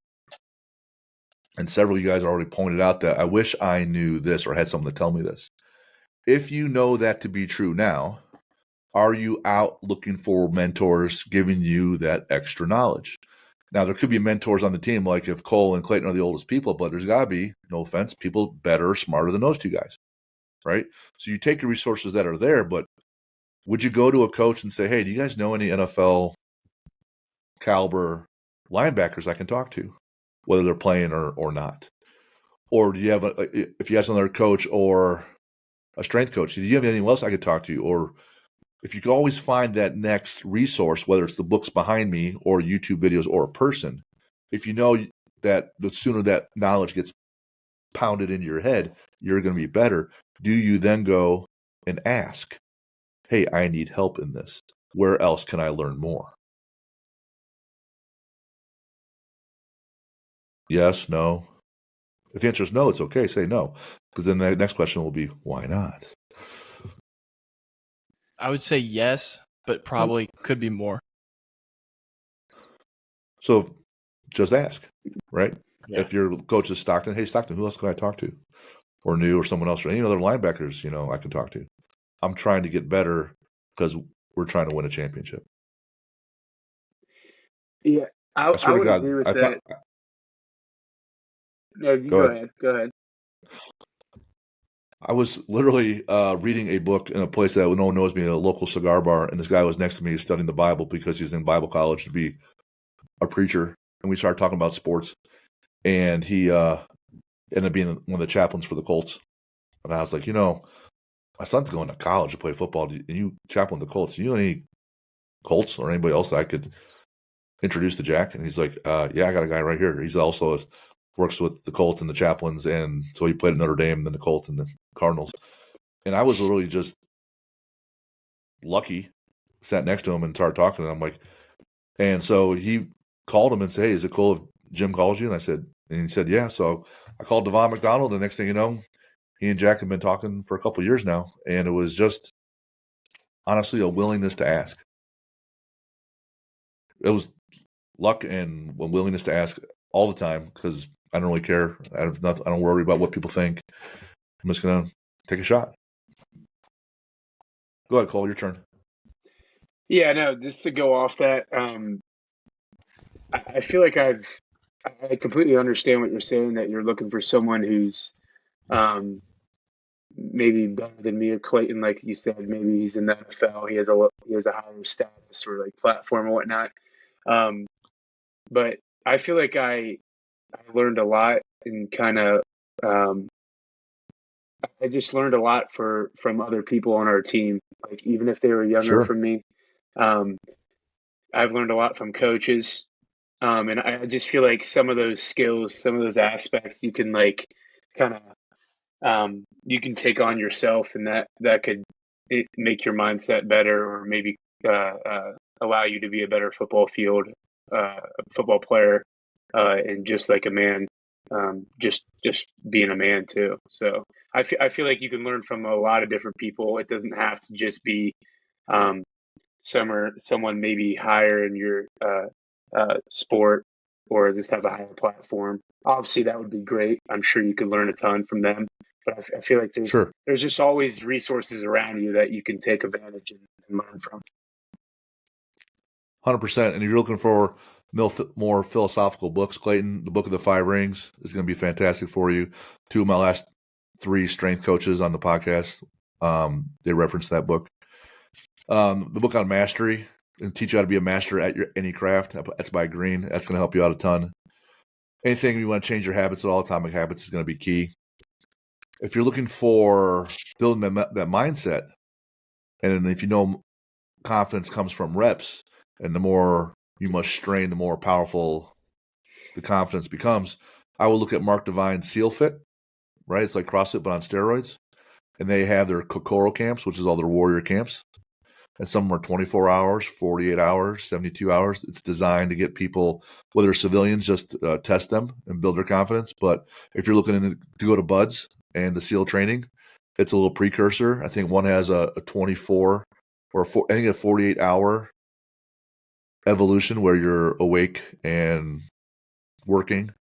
And several of you guys already pointed out that I wish I knew this or had someone to tell me this. If you know that to be true now, are you out looking for mentors giving you that extra knowledge? Now, there could be mentors on the team, like if Cole and Clayton are the oldest people, but there's got to be, no offense, people better, smarter than those two guys, right? So you take the resources that are there, but would you go to a coach and say, hey, do you guys know any NFL caliber linebackers I can talk to, whether they're playing or not? Or do you have, if you have another coach or a strength coach, do you have anything else I could talk to? Or if you could always find that next resource, whether it's the books behind me or YouTube videos or a person, if you know that the sooner that knowledge gets pounded into your head, you're going to be better. Do you then go and ask, hey, I need help in this. Where else can I learn more? Yes, no. If the answer is no, it's okay. Say no. Because then the next question will be, why not? I would say yes, but probably could be more. So just ask, right? Yeah. If your coach is Stockton, hey, Stockton, who else can I talk to? or new or someone else or any other linebackers, I can talk to. I'm trying to get better because we're trying to win a championship. Yeah, I swear I to would God, agree with I thought. that. No, you Go go ahead. ahead. Go ahead. I was literally reading a book in a place that no one knows me, a local cigar bar, and this guy was next to me studying the Bible because he's in Bible college to be a preacher. And we started talking about sports, and he ended up being one of the chaplains for the Colts. And I was like, my son's going to college to play football, and you chaplain the Colts. Do you know any Colts or anybody else that I could introduce to Jack? And he's like, yeah, I got a guy right here. He's also works with the Colts and the chaplains, and so he played at Notre Dame, and then the Colts and the Cardinals. And I was really just lucky, sat next to him and started talking to him. I'm like, and so he called him and said, hey, is it cool if Jim calls you? And he said, yeah. So I called Devon McDonald. The next thing you know, he and Jack have been talking for a couple of years now. And it was just honestly a willingness to ask. It was luck and a willingness to ask all the time because I don't really care. I don't worry about what people think. I'm just going to take a shot. Go ahead, Cole, your turn. Yeah, no, just to go off that, I feel like I completely understand what you're saying, that you're looking for someone who's maybe better than me or Clayton, like you said. Maybe he's in the NFL, he has a higher status or like platform or whatnot. But I feel like I learned a lot and kind of I just learned a lot from other people on our team. Like even if they were younger Sure. from me, I've learned a lot from coaches. And I just feel like some of those skills, some of those aspects, you can like kind of you can take on yourself, and that could make your mindset better, or maybe allow you to be a better football player, and just like a man, just being a man too. So I feel like you can learn from a lot of different people. It doesn't have to just be someone maybe higher in your sport, or just have a higher platform. Obviously, that would be great. I'm sure you could learn a ton from them. But I feel like Sure. there's just always resources around you that you can take advantage and learn from. 100%. And you're looking for more philosophical books, Clayton, the Book of the Five Rings is going to be fantastic for you. 2 of my last 3 strength coaches on the podcast, they referenced that book. The book on mastery, and teach you how to be a master at any craft. That's by Green. That's going to help you out a ton. Anything you want to change your habits at all, Atomic Habits is going to be key. If you're looking for building that mindset, and if confidence comes from reps, and the more you must strain, the more powerful the confidence becomes. I will look at Mark Devine's Seal Fit, right? It's like CrossFit, but on steroids. And they have their Kokoro camps, which is all their warrior camps. And some of them are 24 hours, 48 hours, 72 hours. It's designed to get people, whether civilians, just test them and build their confidence. But if you're looking to go to BUDS and the SEAL training, it's a little precursor. I think one has a 24 or I think a 48-hour evolution where you're awake and working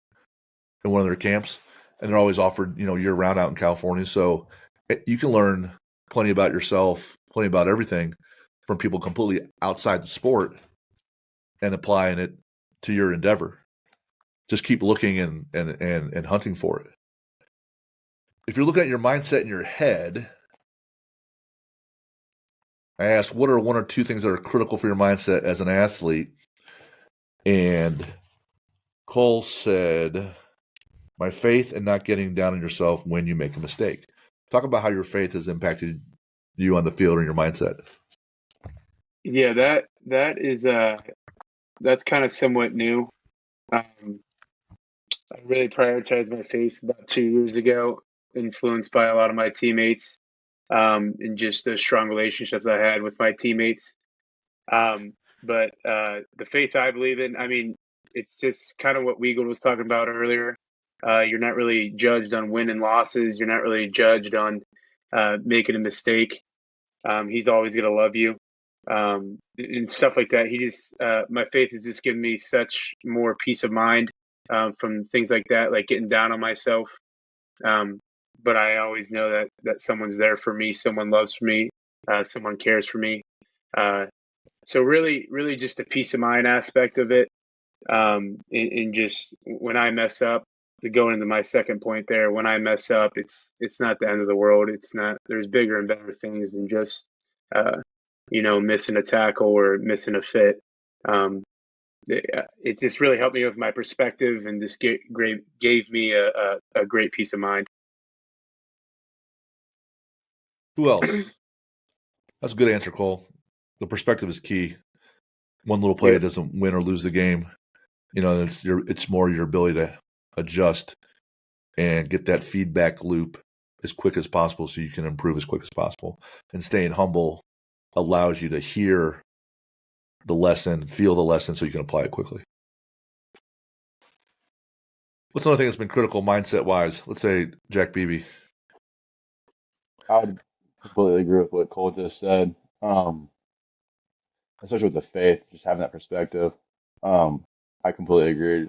in one of their camps. And they're always offered, year-round out in California. So you can learn plenty about yourself, plenty about everything from people completely outside the sport and applying it to your endeavor. Just keep looking and hunting for it. If you're looking at your mindset in your head, I asked, what are 1 or 2 things that are critical for your mindset as an athlete? And Cole said, my faith and not getting down on yourself when you make a mistake. Talk about how your faith has impacted you on the field or your mindset. Yeah, that is that's kind of somewhat new. I really prioritized my faith about 2 years ago, influenced by a lot of my teammates, and just the strong relationships I had with my teammates. But the faith I believe in, I mean, it's just kind of what Weagle was talking about earlier. You're not really judged on win and losses. You're not really judged on making a mistake. He's always going to love you, and stuff like that. My faith has just given me such more peace of mind from things like that, like getting down on myself. but I always know that someone's there for me, someone loves me, someone cares for me. So really, really just a peace of mind aspect of it. And just when I mess up, to go into my second point there, when I mess up, it's not the end of the world. It's not. There's bigger and better things than just missing a tackle or missing a fit. It just really helped me with my perspective and just gave me a great peace of mind. Who else? That's a good answer, Cole. The perspective is key. One little play doesn't win or lose the game. It's more your ability to adjust and get that feedback loop as quick as possible so you can improve as quick as possible. And staying humble allows you to hear the lesson, feel the lesson, so you can apply it quickly. What's another thing that's been critical mindset-wise? Let's say Jack Beebe. I would completely agree with what Cole just said. Especially with the faith, just having that perspective. I completely agree.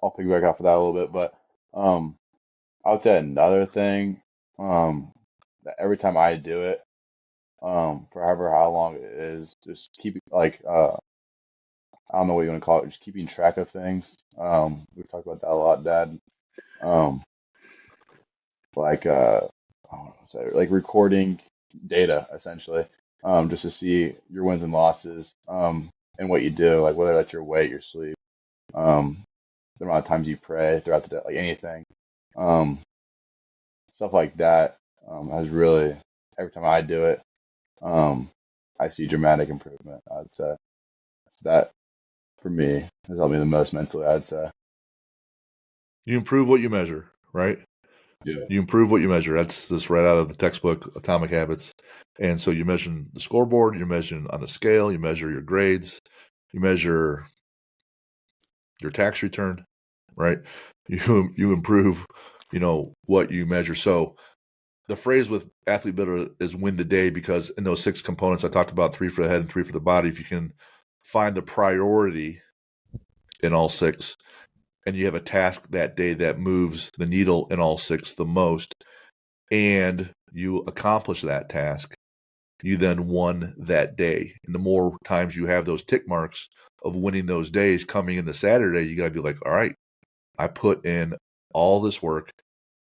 I'll piggyback off of that a little bit, but I would say another thing, that every time I do it, for however how long it is, just keep I don't know what you want to call it, just keeping track of things. We've talked about that a lot, Dad. Um, like I don't know what to say, like recording data essentially, just to see your wins and losses, and what you do, like whether that's your weight, your sleep, um, the amount of times you pray throughout the day, like anything, um, stuff like that, has really, every time I do it, um, I see dramatic improvement. I'd say so that for me has helped me the most mentally. I'd say. You improve what you measure, right? Yeah. You improve what you measure. That's just right out of the textbook, Atomic Habits. And so you measure the scoreboard, you measure on the scale, you measure your grades, you measure your tax return, right? You improve, what you measure. So the phrase with Athlete Builder is win the day, because in those 6 components I talked about, 3 for the head and 3 for the body, if you can find the priority in all 6, and you have a task that day that moves the needle in all 6 the most, and you accomplish that task, you then won that day. And the more times you have those tick marks of winning those days coming into Saturday, you got to be like, all right, I put in all this work.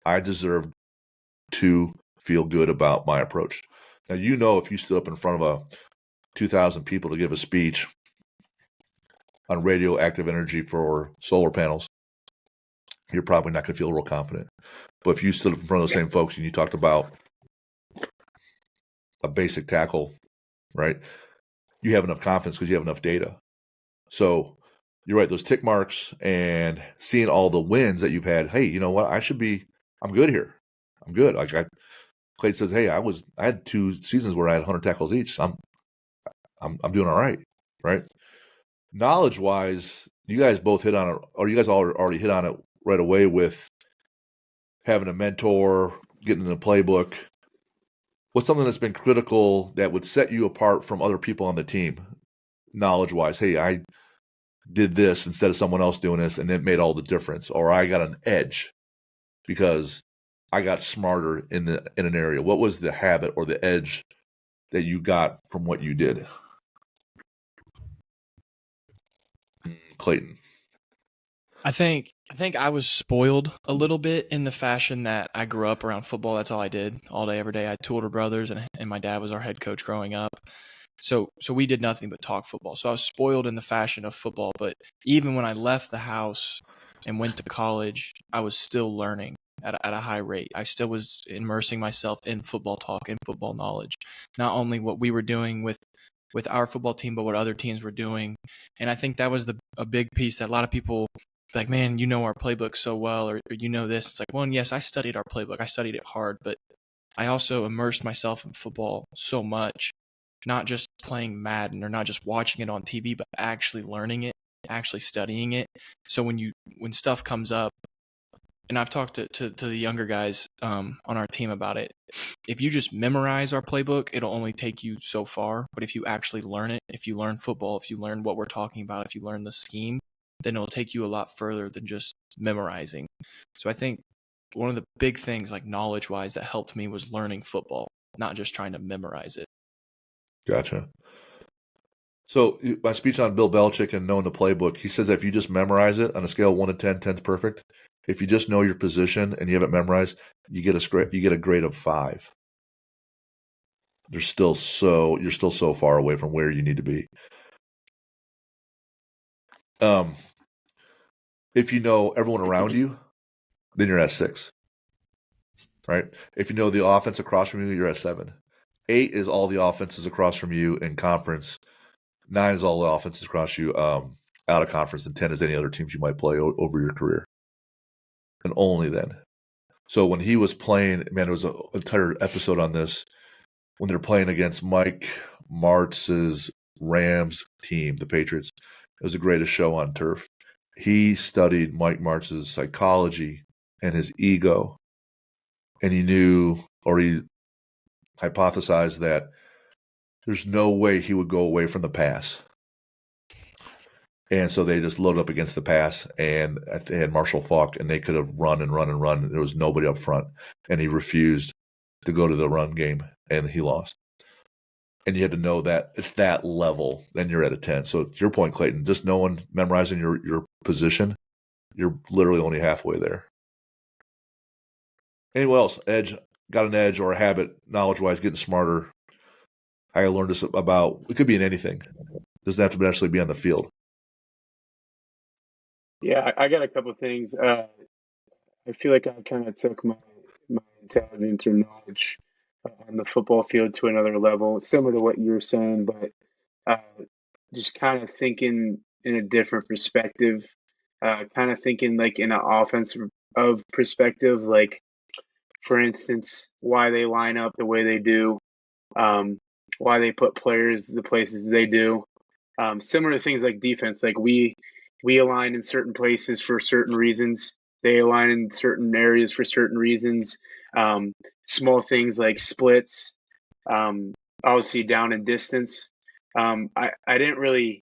I deserve to feel good about my approach. Now, if you stood up in front of 2,000 people to give a speech on radioactive energy for solar panels, you're probably not going to feel real confident. But if you stood up in front of those same folks and you talked about a basic tackle, right, you have enough confidence because you have enough data. So you're right, those tick marks and seeing all the wins that you've had. Hey, you know what? I'm good here. I'm good. Clay says, hey, I had 2 seasons where I had 100 tackles each. So I'm doing all right, right? Knowledge wise, you guys both hit on it, or you guys already hit on it right away with having a mentor, getting in a playbook. What's something that's been critical that would set you apart from other people on the team, knowledge wise? Hey, I did this instead of someone else doing this, and it made all the difference. Or I got an edge because I got smarter in an area. What was the habit or the edge that you got from what you did? Clayton. I think I was spoiled a little bit in the fashion that I grew up around football. That's all I did all day, every day. I had 2 older brothers, and my dad was our head coach growing up. So we did nothing but talk football. So I was spoiled in the fashion of football. But even when I left the house and went to college, I was still learning at a high rate. I still was immersing myself in football talk and football knowledge, not only what we were doing with our football team, but what other teams were doing. And I think that was a big piece that a lot of people like, man, you know our playbook so well, or you know this. It's like, well, yes, I studied our playbook. I studied it hard, but I also immersed myself in football so much, not just playing Madden or not just watching it on TV, but actually learning it, actually studying it. So when stuff comes up, and I've talked to the younger guys on our team about it, if you just memorize our playbook, it'll only take you so far. But if you actually learn it, if you learn football, if you learn what we're talking about, if you learn the scheme, then it'll take you a lot further than just memorizing. So I think one of the big things, like knowledge-wise, that helped me was learning football, not just trying to memorize it. Gotcha. So my speech on Bill Belichick and knowing the playbook, he says that if you just memorize it on a scale of 1 to 10, 10's perfect. If you just know your position and you have it memorized, you get a grade of 5. You're still so far away from where you need to be. If you know everyone around you, then you're at 6. Right? If you know the offense across from you, you're at 7. 8 is all the offenses across from you in conference. 9 is all the offenses across you out of conference, and 10 is any other teams you might play over your career. And only then. So when he was playing, man, there was an entire episode on this when they're playing against Mike Martz's Rams team, the Patriots. It was the greatest show on turf. He studied Mike Martz's psychology and his ego. And he knew, or he hypothesized that there's no way he would go away from the pass. And so they just loaded up against the pass, and they had Marshall Faulk, and they could have run and run and run. There was nobody up front, and he refused to go to the run game, and he lost. And you had to know that it's that level, then you're at a 10. So to your point, Clayton, just knowing, memorizing your position, you're literally only halfway there. Anyone else? Got an edge or a habit, knowledge-wise, getting smarter. I learned this about, it could be in anything. It doesn't have to actually be on the field. Yeah, I got a couple of things. I feel like I kind of took my intelligence or knowledge on the football field to another level, similar to what you were saying, but just kind of thinking in a different perspective, kind of thinking like in an offensive perspective, like for instance, why they line up the way they do, why they put players the places they do. Similar to things like defense, like we align in certain places for certain reasons. They align in certain areas for certain reasons. Small things like splits, obviously down and distance. I didn't really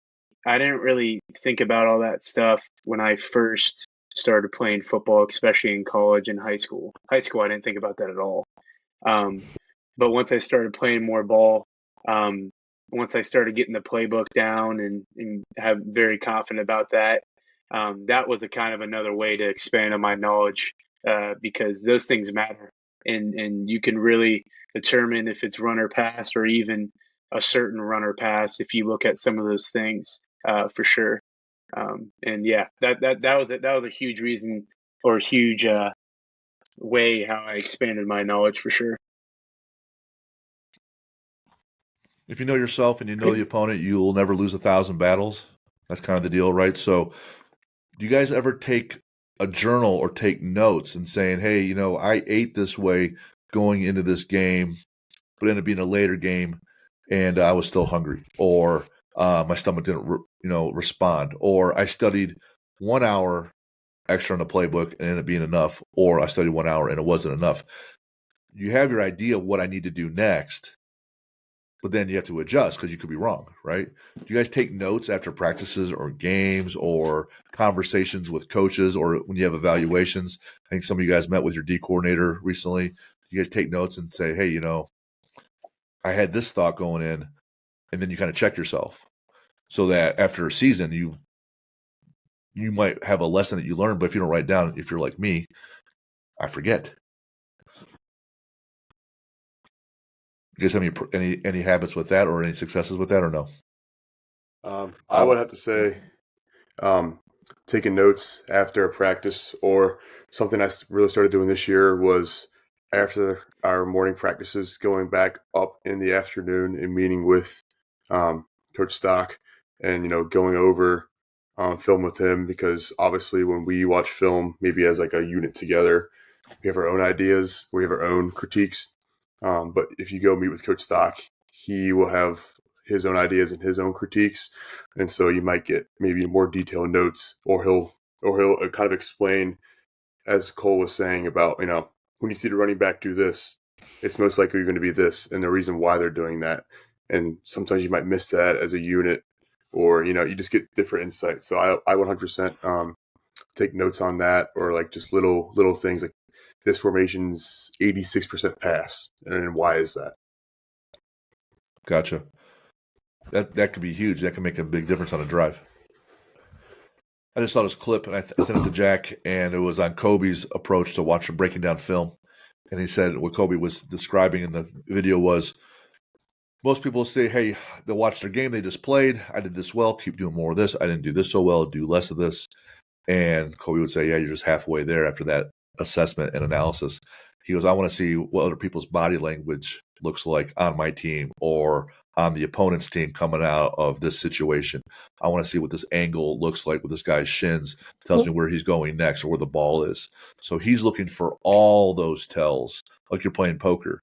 think about all that stuff when I first started playing football, especially in college and high school. High school, I didn't think about that at all. But once I started playing more ball, once I started getting the playbook down and have very confident about that, that was a kind of another way to expand on my knowledge because those things matter. And you can really determine if it's run or pass or even a certain run or pass if you look at some of those things for sure. And yeah, that was it. That was a huge reason or a huge way how I expanded my knowledge for sure. If you know yourself and you know the opponent, you will never lose 1,000 battles. That's kind of the deal, right? So do you guys ever take a journal or take notes and saying, hey, you know, I ate this way going into this game, but ended up being a later game and I was still hungry, or my stomach didn't, respond, or I studied 1 hour extra on the playbook and ended up being enough, or I studied 1 hour and it wasn't enough. You have your idea of what I need to do next, but then you have to adjust because you could be wrong, right? Do you guys take notes after practices or games or conversations with coaches or when you have evaluations? I think some of you guys met with your D coordinator recently. You guys take notes and say, hey, I had this thought going in, and then you kind of check yourself so that after a season, you might have a lesson that you learned, but if you don't write it down, if you're like me, I forget. You guys have any habits with that or any successes with that or no? I would have to say taking notes after a practice, or something I really started doing this year was after our morning practices, going back up in the afternoon and meeting with Coach Stock and, going over film with him, because obviously when we watch film, maybe as like a unit together, we have our own ideas, we have our own critiques. But if you go meet with Coach Stock, he will have his own ideas and his own critiques, and so you might get maybe more detailed notes, or he'll kind of explain, as Cole was saying, about when you see the running back do this, it's most likely going to be this, and the reason why they're doing that. And sometimes you might miss that as a unit, or you just get different insights. So I 100% take notes on that, or like just little things like this formation's 86% pass, and why is that? Gotcha. That could be huge. That can make a big difference on a drive. I just saw this clip, and I sent it to Jack, and it was on Kobe's approach to watching breaking down film. And he said what Kobe was describing in the video was most people say, hey, they'll watch their game they just played. I did this well. Keep doing more of this. I didn't do this so well. Do less of this. And Kobe would say, yeah, you're just halfway there after that assessment and analysis. He goes, I want to see what other people's body language looks like on my team or on the opponent's team coming out of this situation. I want to see what this angle looks like with this guy's shins, tells me where he's going next or where the ball is. So he's looking for all those tells, like you're playing poker,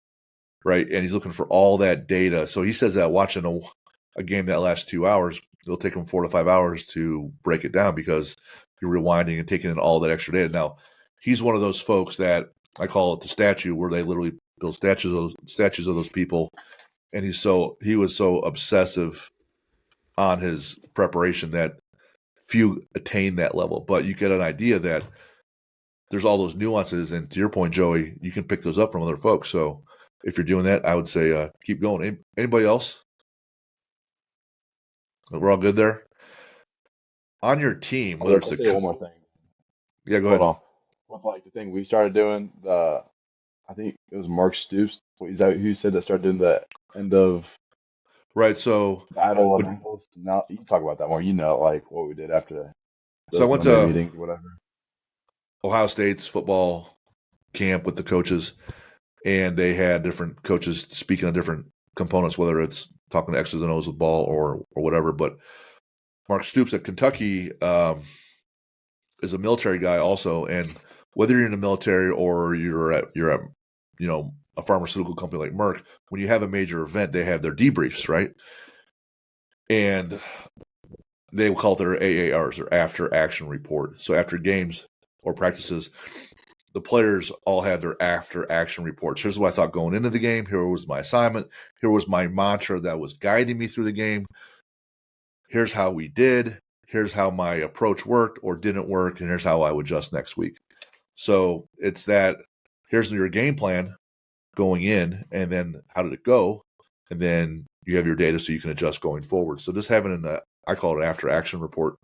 right? And he's looking for all that data. So he says that watching a game that lasts 2 hours, it'll take him 4 to 5 hours to break it down because you're rewinding and taking in all that extra data. Now, he's one of those folks that I call it the statue, where they literally build statues of those people. And he was so obsessive on his preparation that few attain that level. But you get an idea that there's all those nuances. And to your point, Joey, you can pick those up from other folks. So if you're doing that, I would say keep going. Anybody else? We're all good there? On your team, whether it's I'll say one more thing. Yeah, go ahead. Hold on. With like the thing we started doing, I think it was Mark Stoops. Is that who said that started doing the end of Right. So battle of angles? Now you can talk about that more. You know, like what we did after So I went Monday to meetings or whatever. Ohio State's football camp with the coaches, and they had different coaches speaking on different components, whether it's talking to X's and O's with ball or whatever. But Mark Stoops at Kentucky is a military guy also, and whether you're in the military or you're at a pharmaceutical company like Merck, when you have a major event, they have their debriefs, right? And they will call it their AARs, or after action report. So after games or practices, the players all have their after action reports. Here's what I thought going into the game. Here was my assignment. Here was my mantra that was guiding me through the game. Here's how we did. Here's how my approach worked or didn't work. And here's how I would adjust next week. So it's that here's your game plan going in, and then how did it go? And then you have your data so you can adjust going forward. So just having I call it an after action report.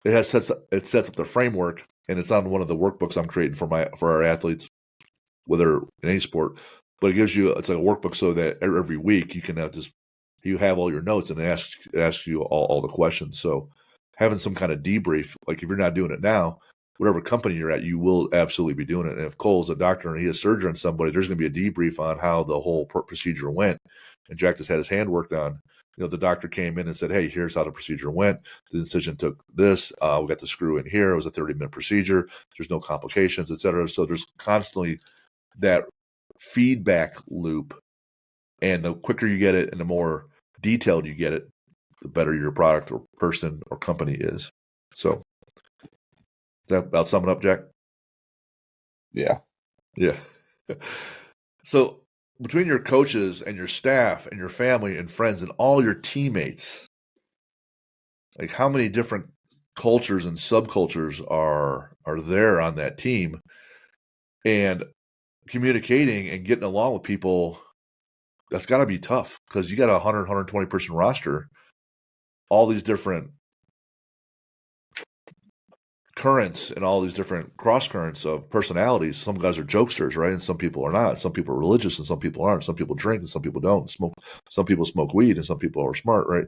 It sets up the framework, and it's on one of the workbooks I'm creating for our athletes, whether in any sport. But it's like a workbook so that every week you can you have all your notes, and it asks you all the questions. So having some kind of debrief, like if you're not doing it now, whatever company you're at, you will absolutely be doing it. And if Cole's a doctor and he has surgery on somebody, there's going to be a debrief on how the whole procedure went. And Jack just had his hand worked on. The doctor came in and said, hey, here's how the procedure went. The incision took this. We got the screw in here. It was a 30-minute procedure. There's no complications, et cetera. So there's constantly that feedback loop. And the quicker you get it and the more detailed you get it, the better your product or person or company is. So is that about sum it up, Jack? Yeah. Yeah. So between your coaches and your staff and your family and friends and all your teammates, like how many different cultures and subcultures are there on that team? And communicating and getting along with people, that's got to be tough because you got a 120 person roster, all these different currents and all these different cross currents of personalities. Some guys are jokesters, right? And some people are not. Some people are religious and some people aren't. Some people drink and some people don't smoke. Some people smoke weed and some people are smart, right?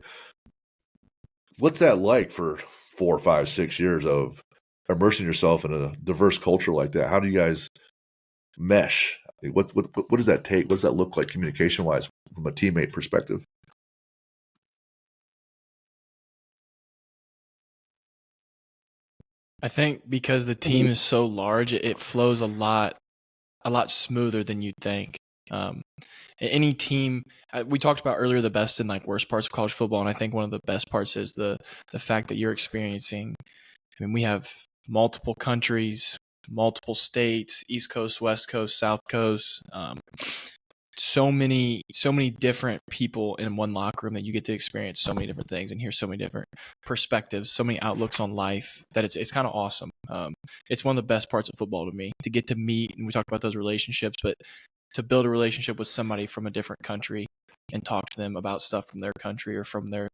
What's that like for 4, 5, 6 years of immersing yourself in a diverse culture like that? How do you guys mesh? What does that take? What does that look like communication wise from a teammate perspective? I think because the team is so large, it flows a lot smoother than you'd think. Any team, we talked about earlier the best and like worst parts of college football, and I think one of the best parts is the fact that you're experiencing. I mean, we have multiple countries, multiple states, East Coast, West Coast, South Coast. so many different people in one locker room that you get to experience so many different things and hear so many different perspectives, so many outlooks on life that it's kind of awesome. It's one of the best parts of football to me, to get to meet, and we talked about those relationships, but to build a relationship with somebody from a different country and talk to them about stuff from their country or from their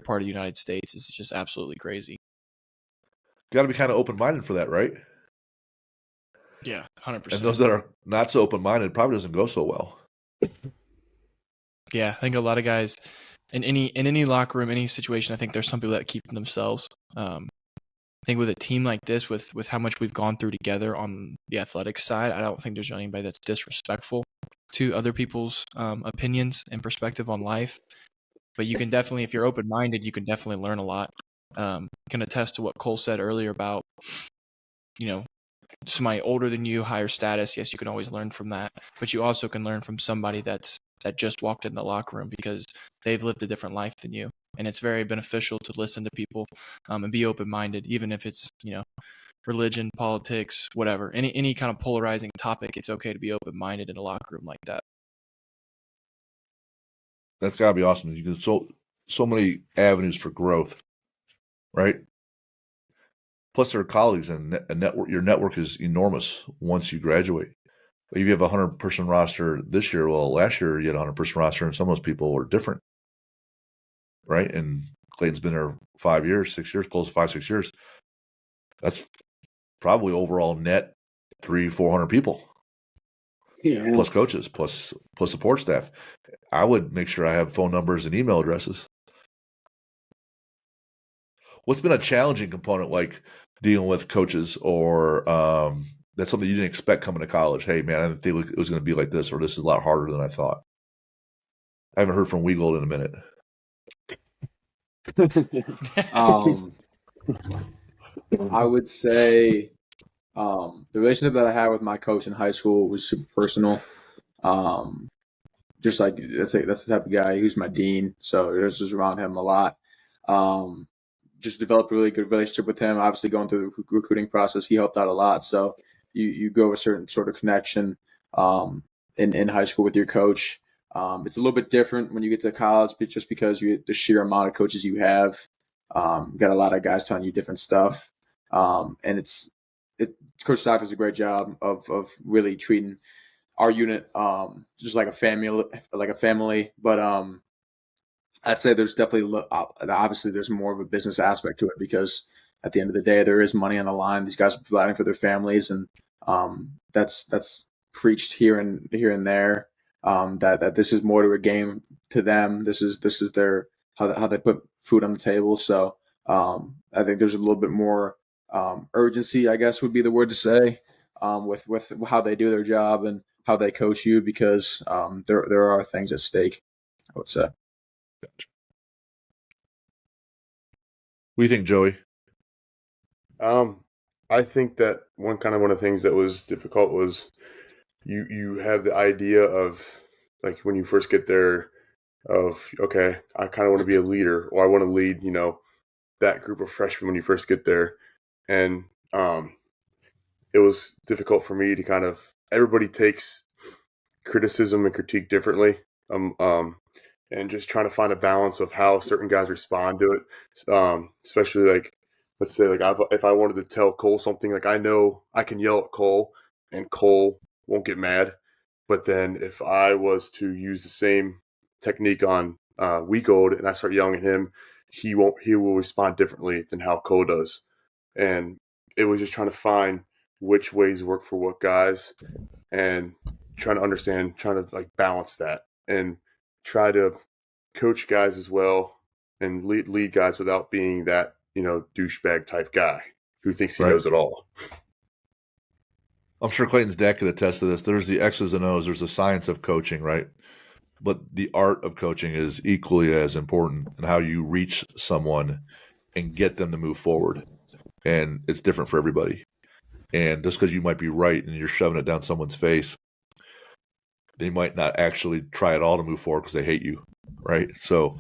part of the United States is just absolutely crazy. Got to be kind of open-minded for that, right? Yeah, 100%. And those that are not so open-minded probably doesn't go so well. Yeah, I think a lot of guys in any locker room, any situation, I think there's some people that keep themselves. I think with a team like this, with how much we've gone through together on the athletics side, I don't think there's anybody that's disrespectful to other people's opinions and perspective on life. But you can definitely, if you're open-minded, you can definitely learn a lot. Can attest to what Cole said earlier about, somebody older than you, higher status. Yes, you can always learn from that, but you also can learn from somebody that just walked in the locker room because they've lived a different life than you. And it's very beneficial to listen to people and be open-minded, even if it's, religion, politics, whatever, any kind of polarizing topic. It's okay to be open-minded in a locker room like that. That's got to be awesome. You can so many avenues for growth, right? Plus, there are colleagues and a network. Your network is enormous once you graduate. If you have a 100-person roster this year, well, last year you had a 100-person roster, and some of those people were different, right? And Clayton's been there 5 years, 6 years, close to 5-6 years. That's probably overall net 300-400 people, plus coaches, plus support staff. I would make sure I have phone numbers and email addresses. What's been a challenging component, like dealing with coaches, or that's something you didn't expect coming to college? Hey, man, I didn't think it was going to be like this, or this is a lot harder than I thought. I haven't heard from Weagold in a minute. I would say the relationship that I had with my coach in high school was super personal. Just like that's the type of guy. He was my dean, so it was just around him a lot. Just developed a really good relationship with him. Obviously, going through the recruiting process, he helped out a lot. So you go a certain sort of connection in high school with your coach. It's a little bit different when you get to college, but just because the sheer amount of coaches you have, you got a lot of guys telling you different stuff, and Coach Stock does a great job of really treating our unit just like a family. But I'd say there's definitely obviously there's more of a business aspect to it because at the end of the day there is money on the line. These guys are providing for their families, and that's preached here and there. That this is more to a game to them. This is their how they put food on the table. So I think there's a little bit more urgency, I guess would be the word to say, with how they do their job and how they coach you, because there are things at stake, I would say. Gotcha. What do you think, Joey? I think that one of the things that was difficult was you have the idea of, like, when you first get there of, okay, I kind of want to be a leader, or I want to lead, that group of freshmen when you first get there. And it was difficult for me to everybody takes criticism and critique differently. And just trying to find a balance of how certain guys respond to it. Especially, like, let's say, like, if I wanted to tell Cole something, like, I know I can yell at Cole and Cole won't get mad. But then if I was to use the same technique on Weagold and I start yelling at him, he will respond differently than how Cole does. And it was just trying to find which ways work for what guys, and trying to like balance that and try to coach guys as well and lead guys without being that, douchebag type guy who thinks he knows it all. I'm sure Clayton's dad could attest to this. There's the X's and O's. There's the science of coaching, right? But the art of coaching is equally as important, and how you reach someone and get them to move forward. And it's different for everybody. And just because you might be right and you're shoving it down someone's face, they might not actually try at all to move forward because they hate you, right? So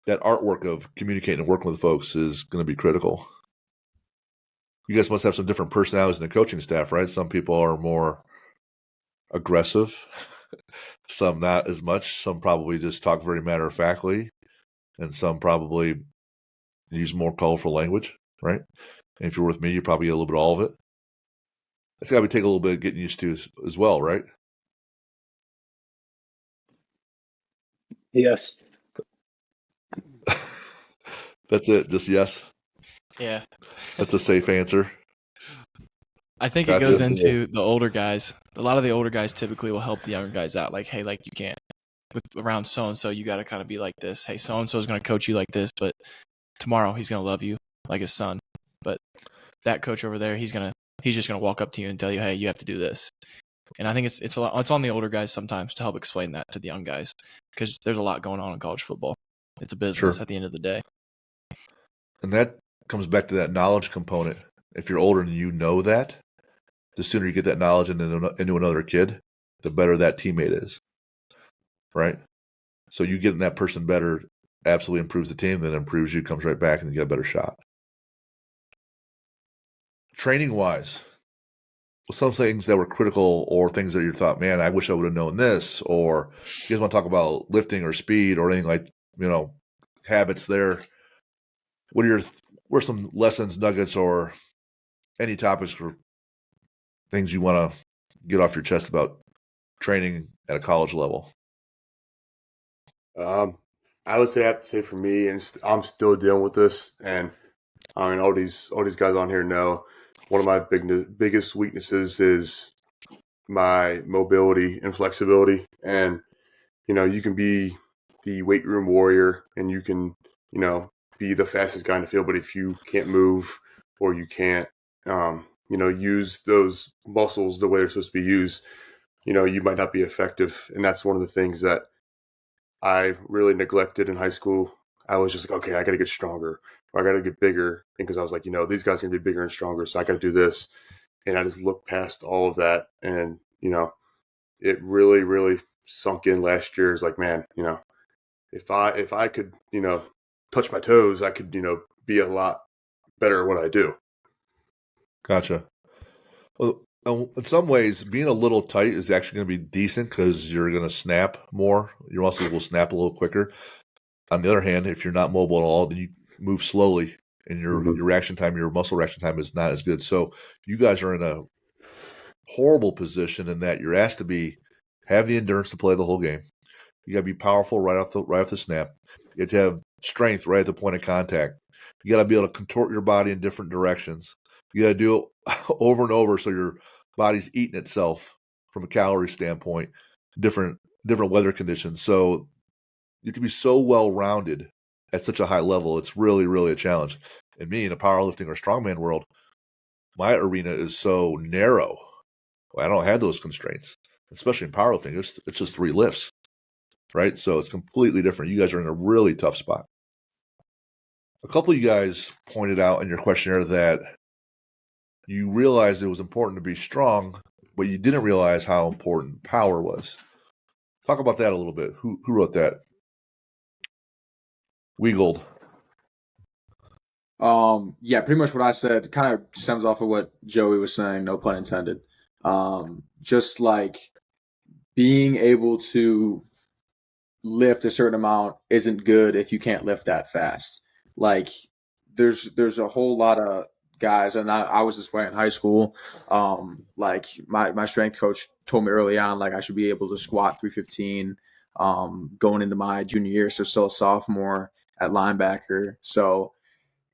that artwork of communicating and working with folks is going to be critical. You guys must have some different personalities in the coaching staff, right? Some people are more aggressive. Some not as much. Some probably just talk very matter-of-factly, and some probably use more colorful language, right? And if you're with me, you probably get a little bit of all of it. It's got to take a little bit of getting used to as well, right? Yes. That's it. Just yes. Yeah. That's a safe answer. I think Gotcha. it goes into the older guys. A lot of the older guys typically will help the younger guys out. Like, hey, like you can't with around so and so. You got to kind of be like this. Hey, so and so is going to coach you like this, but tomorrow he's going to love you like his son. But that coach over there, he's just going to walk up to you and tell you, hey, you have to do this. And I think it's on the older guys sometimes to help explain that to the young guys, because there's a lot going on in college football. It's a business Sure. at the end of the day. And that comes back to that knowledge component. If you're older and you know that, the sooner you get that knowledge into another kid, the better that teammate is, right? So you getting that person better absolutely improves the team, then improves you, comes right back, and you get a better shot. Training-wise, some things that were critical or things that you thought, man, I wish I would have known this, or you guys want to talk about lifting or speed or anything like, habits there. What are some lessons, nuggets, or any topics or things you want to get off your chest about training at a college level? I would say I have to say for me, and I'm still dealing with this, and I mean all these guys on here know one of my biggest weaknesses is my mobility and flexibility. And you can be the weight room warrior, and you can be the fastest guy in the field, but if you can't move or you can't use those muscles the way they're supposed to be used, you might not be effective. And that's one of the things that I really neglected in high school. I was just like, okay, I got to get stronger, or I got to get bigger, because I was like, these guys are gonna be bigger and stronger, so I got to do this. And I just looked past all of that, and it really, really sunk in last year. Is like, man, if I could, touch my toes, I could, be a lot better at what I do. Gotcha. Well, in some ways, being a little tight is actually going to be decent because you're going to snap more. Your muscles will snap a little quicker. On the other hand, if you're not mobile at all, then you move slowly, and your reaction time, your muscle reaction time is not as good. So you guys are in a horrible position in that you're asked to have the endurance to play the whole game. You got to be powerful right off the snap. You have to have strength right at the point of contact. You got to be able to contort your body in different directions. You got to do it over and over so your body's eating itself from a calorie standpoint, different weather conditions. So you have to be so well-rounded at such a high level. It's really, really a challenge. And me, in a powerlifting or strongman world, my arena is so narrow. I don't have those constraints, especially in powerlifting. It's just 3 lifts, right? So it's completely different. You guys are in a really tough spot. A couple of you guys pointed out in your questionnaire that you realized it was important to be strong, but you didn't realize how important power was. Talk about that a little bit. Who wrote that? Weagold. Yeah, pretty much what I said kind of stems off of what Joey was saying, no pun intended. Just like being able to lift a certain amount isn't good if you can't lift that fast. Like there's a whole lot of guys, and I was this way in high school. Like my strength coach told me early on, like I should be able to squat 315 going into my junior year, so still a sophomore at linebacker. So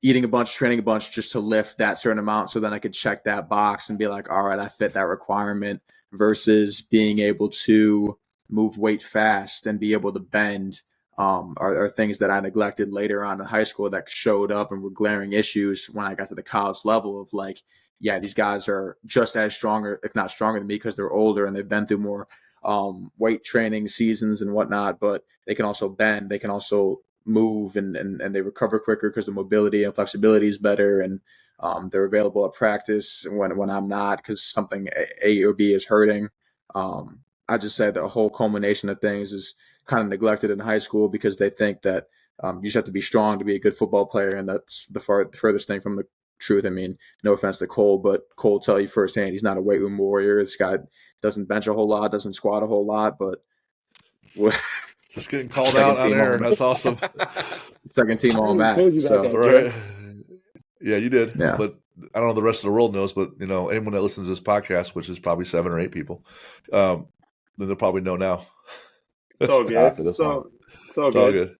eating a bunch, training a bunch just to lift that certain amount so then I could check that box and be like, all right, I fit that requirement, versus being able to move weight fast and be able to bend are things that I neglected later on in high school that showed up and were glaring issues when I got to the college level of like, yeah, these guys are just as stronger, if not stronger than me, because they're older and they've been through more weight training seasons and whatnot, but they can also bend, they can also move, and they recover quicker because the mobility and flexibility is better, and they're available at practice when I'm not because something A or B is hurting. I just said the whole culmination of things is kind of neglected in high school because they think that you just have to be strong to be a good football player, and that's the furthest thing from truth. I mean, no offense to Cole, but Cole will tell you firsthand he's not a weight room warrior. This guy doesn't bench a whole lot, doesn't squat a whole lot, but just getting called out on air. That's awesome. Second team all I told Mac. you about that, Right. Yeah, you did. Yeah. But I don't know the rest of the world knows, but anyone that listens to this podcast, which is probably 7 or 8 people, then they'll probably know now. It's all good. After this It's all good.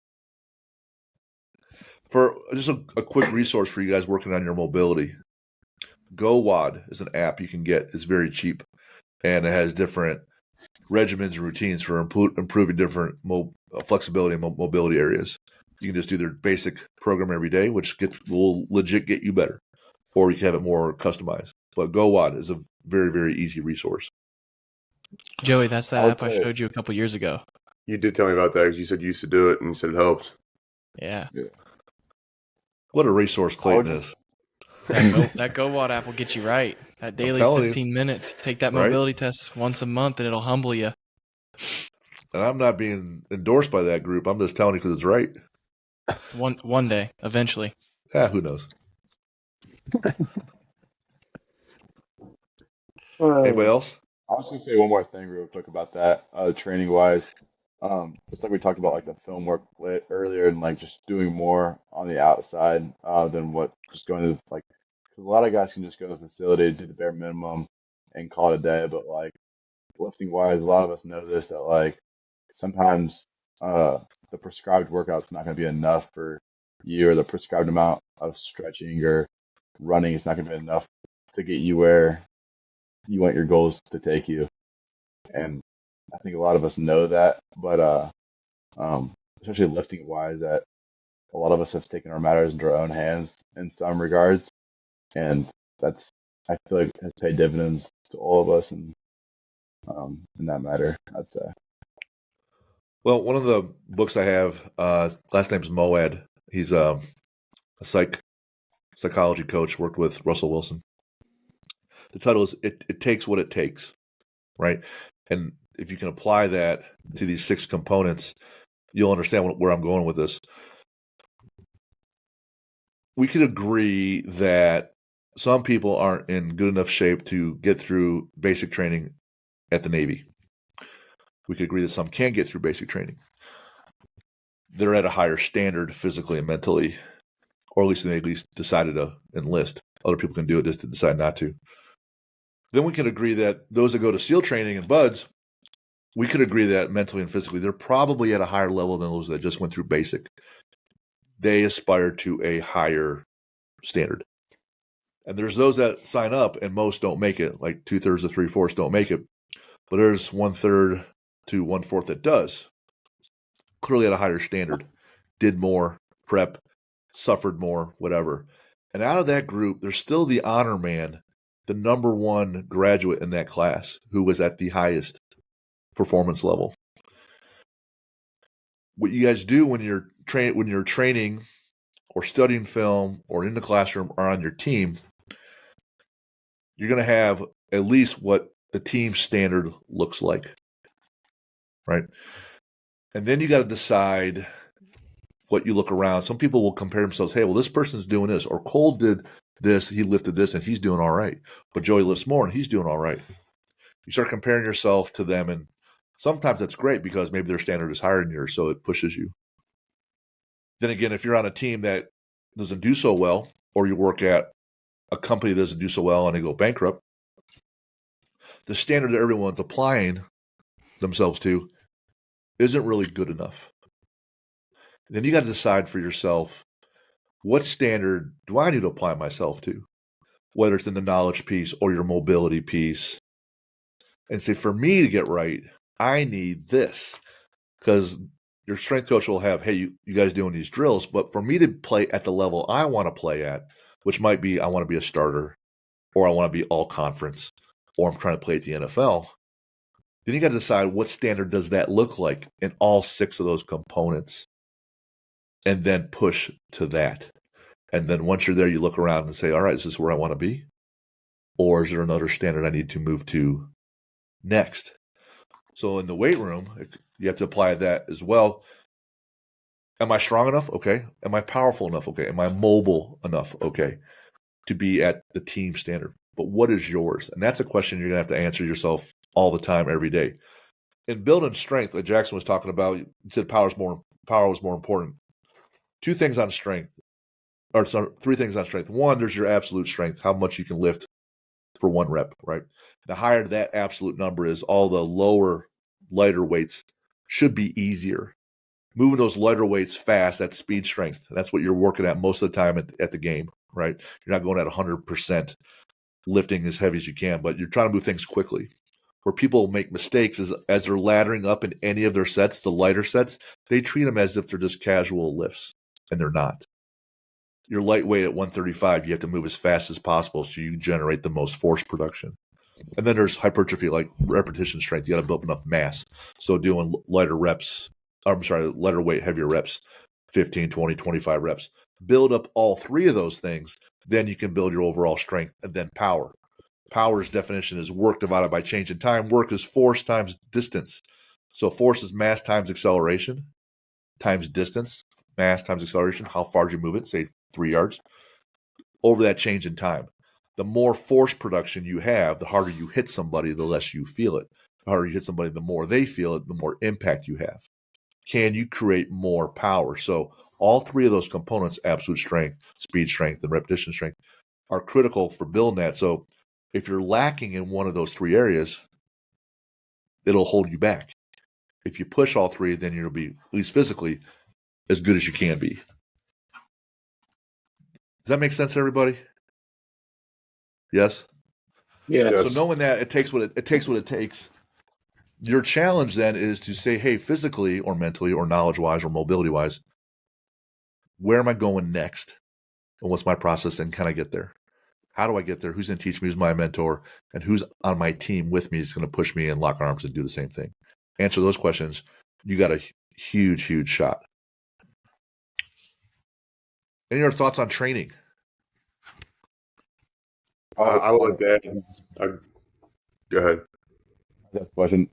For just a quick resource for you guys working on your mobility, GoWOD is an app you can get. It's very cheap, and it has different regimens and routines for improving different flexibility and mobility areas. You can just do their basic program every day, which will legit get you better, or you can have it more customized. But GoWOD is a very, very easy resource. Joey, that's that app I showed you a couple years ago. You did tell me about that because you said you used to do it and you said it helped. Yeah. What a resource Clayton is. That GoWOD app will get you right. That daily 15 minutes. Take that mobility test once a month, and it'll humble you. And I'm not being endorsed by that group. I'm just telling you because it's right. One day, eventually. Yeah, who knows? Anybody else? I was going to say one more thing real quick about that, training wise. It's like we talked about like the film work earlier and like just doing more on the outside than what just going to like, because a lot of guys can just go to the facility, do the bare minimum and call it a day. But like lifting wise, a lot of us know this, that like sometimes the prescribed workout's not going to be enough for you, or the prescribed amount of stretching or running is not going to be enough to get you where you want your goals to take you. And I think a lot of us know that, but especially lifting wise, that a lot of us have taken our matters into our own hands in some regards, and that's, I feel like, has paid dividends to all of us in that matter, I'd say. Well, one of the books I have, last name's Moad. He's a psychology coach, worked with Russell Wilson. The title is It Takes What It Takes, right? And if you can apply that to these 6 components, you'll understand where I'm going with this. We could agree that some people aren't in good enough shape to get through basic training at the Navy. We could agree that some can get through basic training. They're at a higher standard physically and mentally, or at least decided to enlist. Other people can do it, just to decide not to. Then we can agree that those that go to SEAL training and BUDS, we could agree that mentally and physically, they're probably at a higher level than those that just went through basic. They aspire to a higher standard. And there's those that sign up and most don't make it, like 2/3 to 3/4 don't make it. But there's 1/3 to 1/4 that does. Clearly at a higher standard, did more, prep, suffered more, whatever. And out of that group, there's still the honor man, the number 1 graduate in that class who was at the highest performance level. What you guys do when you're training or studying film or in the classroom or on your team, you're going to have at least what the team standard looks like, right? And then you got to decide what you look around. Some people will compare themselves. Hey, well, this person's doing this, or Cole did this, he lifted this, and he's doing all right. But Joey lifts more, and he's doing all right. You start comparing yourself to them, and sometimes that's great because maybe their standard is higher than yours, so it pushes you. Then again, if you're on a team that doesn't do so well, or you work at a company that doesn't do so well and they go bankrupt, the standard that everyone's applying themselves to isn't really good enough. Then you got to decide for yourself, what standard do I need to apply myself to? Whether it's in the knowledge piece or your mobility piece. And say, for me to get right, I need this. Because your strength coach will have, hey, you guys doing these drills, but for me to play at the level I want to play at, which might be I want to be a starter, or I want to be all conference, or I'm trying to play at the NFL, then you got to decide what standard does that look like in all 6 of those components, and then push to that. And then once you're there, you look around and say, all right, is this where I want to be? Or is there another standard I need to move to next? So in the weight room, you have to apply that as well. Am I strong enough? Okay. Am I powerful enough? Okay. Am I mobile enough? Okay. to be at the team standard. But what is yours? And that's a question you're going to have to answer yourself all the time, every day. In building strength, like Jackson was talking about, you said power was more important. Three things on strength. One, there's your absolute strength, how much you can lift for one rep, right? The higher that absolute number is, all the lower, lighter weights should be easier. Moving those lighter weights fast, that's speed strength. That's what you're working at most of the time at the game, right? You're not going at 100% lifting as heavy as you can, but you're trying to move things quickly. Where people make mistakes is as they're laddering up in any of their sets, the lighter sets, they treat them as if they're just casual lifts, and they're not. You're lightweight at 135, you have to move as fast as possible so you generate the most force production. And then there's hypertrophy, like repetition strength. You got to build enough mass. So doing lighter weight, heavier reps, 15, 20, 25 reps. Build up all three of those things, then you can build your overall strength. And then power. Power's definition is work divided by change in time. Work is force times distance. So force is mass times acceleration times distance. Mass times acceleration. How far do you move it? Say 3 yards. Over that change in time. The more force production you have, the harder you hit somebody, the less you feel it. The harder you hit somebody, the more they feel it, the more impact you have. Can you create more power? So all three of those components, absolute strength, speed strength, and repetition strength, are critical for building that. So if you're lacking in one of those three areas, it'll hold you back. If you push all three, then you'll be, at least physically, as good as you can be. Does that make sense to everybody? Yes? Yes. So knowing that it takes what it takes, your challenge then is to say, hey, physically or mentally or knowledge-wise or mobility-wise, where am I going next? And what's my process, and can I get there? How do I get there? Who's going to teach me? Who's my mentor? And who's on my team with me is going to push me and lock arms and do the same thing? Answer those questions. You got a huge, huge shot. Any other thoughts on training? I would add. Go ahead. That's a question.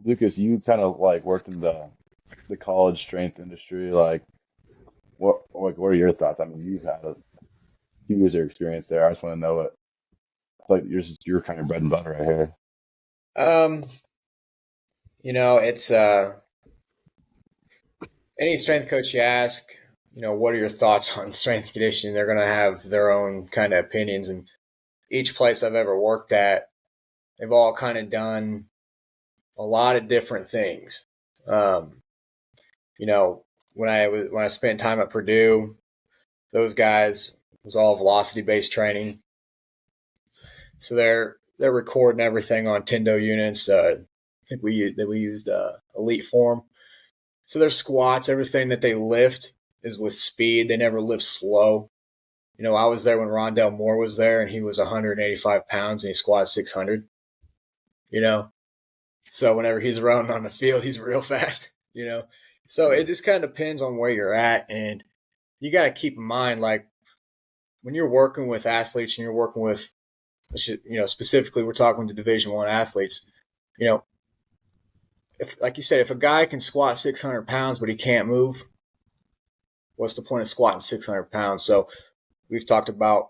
Lucas, you kind of like worked in the college strength industry. Like, what are your thoughts? I mean, you've had a few years of experience there. I just want to know what, like, you're kind of bread and butter right here. It's any strength coach you ask, what are your thoughts on strength and conditioning? They're going to have their own kind of opinions. And each place I've ever worked at, they've all kind of done a lot of different things. When I spent time at Purdue, those guys was all velocity based training. So they're recording everything on Tendo units. I think we used Elite Form. So their squats, everything that they lift is with speed. They never lift slow. I was there when Rondell Moore was there, and he was 185 pounds, and he squatted 600. So whenever he's running on the field, he's real fast. So it just kind of depends on where you're at, and you got to keep in mind, like, when you're working with athletes and you're working with, specifically we're talking to Division I athletes, if, like you said, if a guy can squat 600 pounds but he can't move, what's the point of squatting 600 pounds? So we've talked about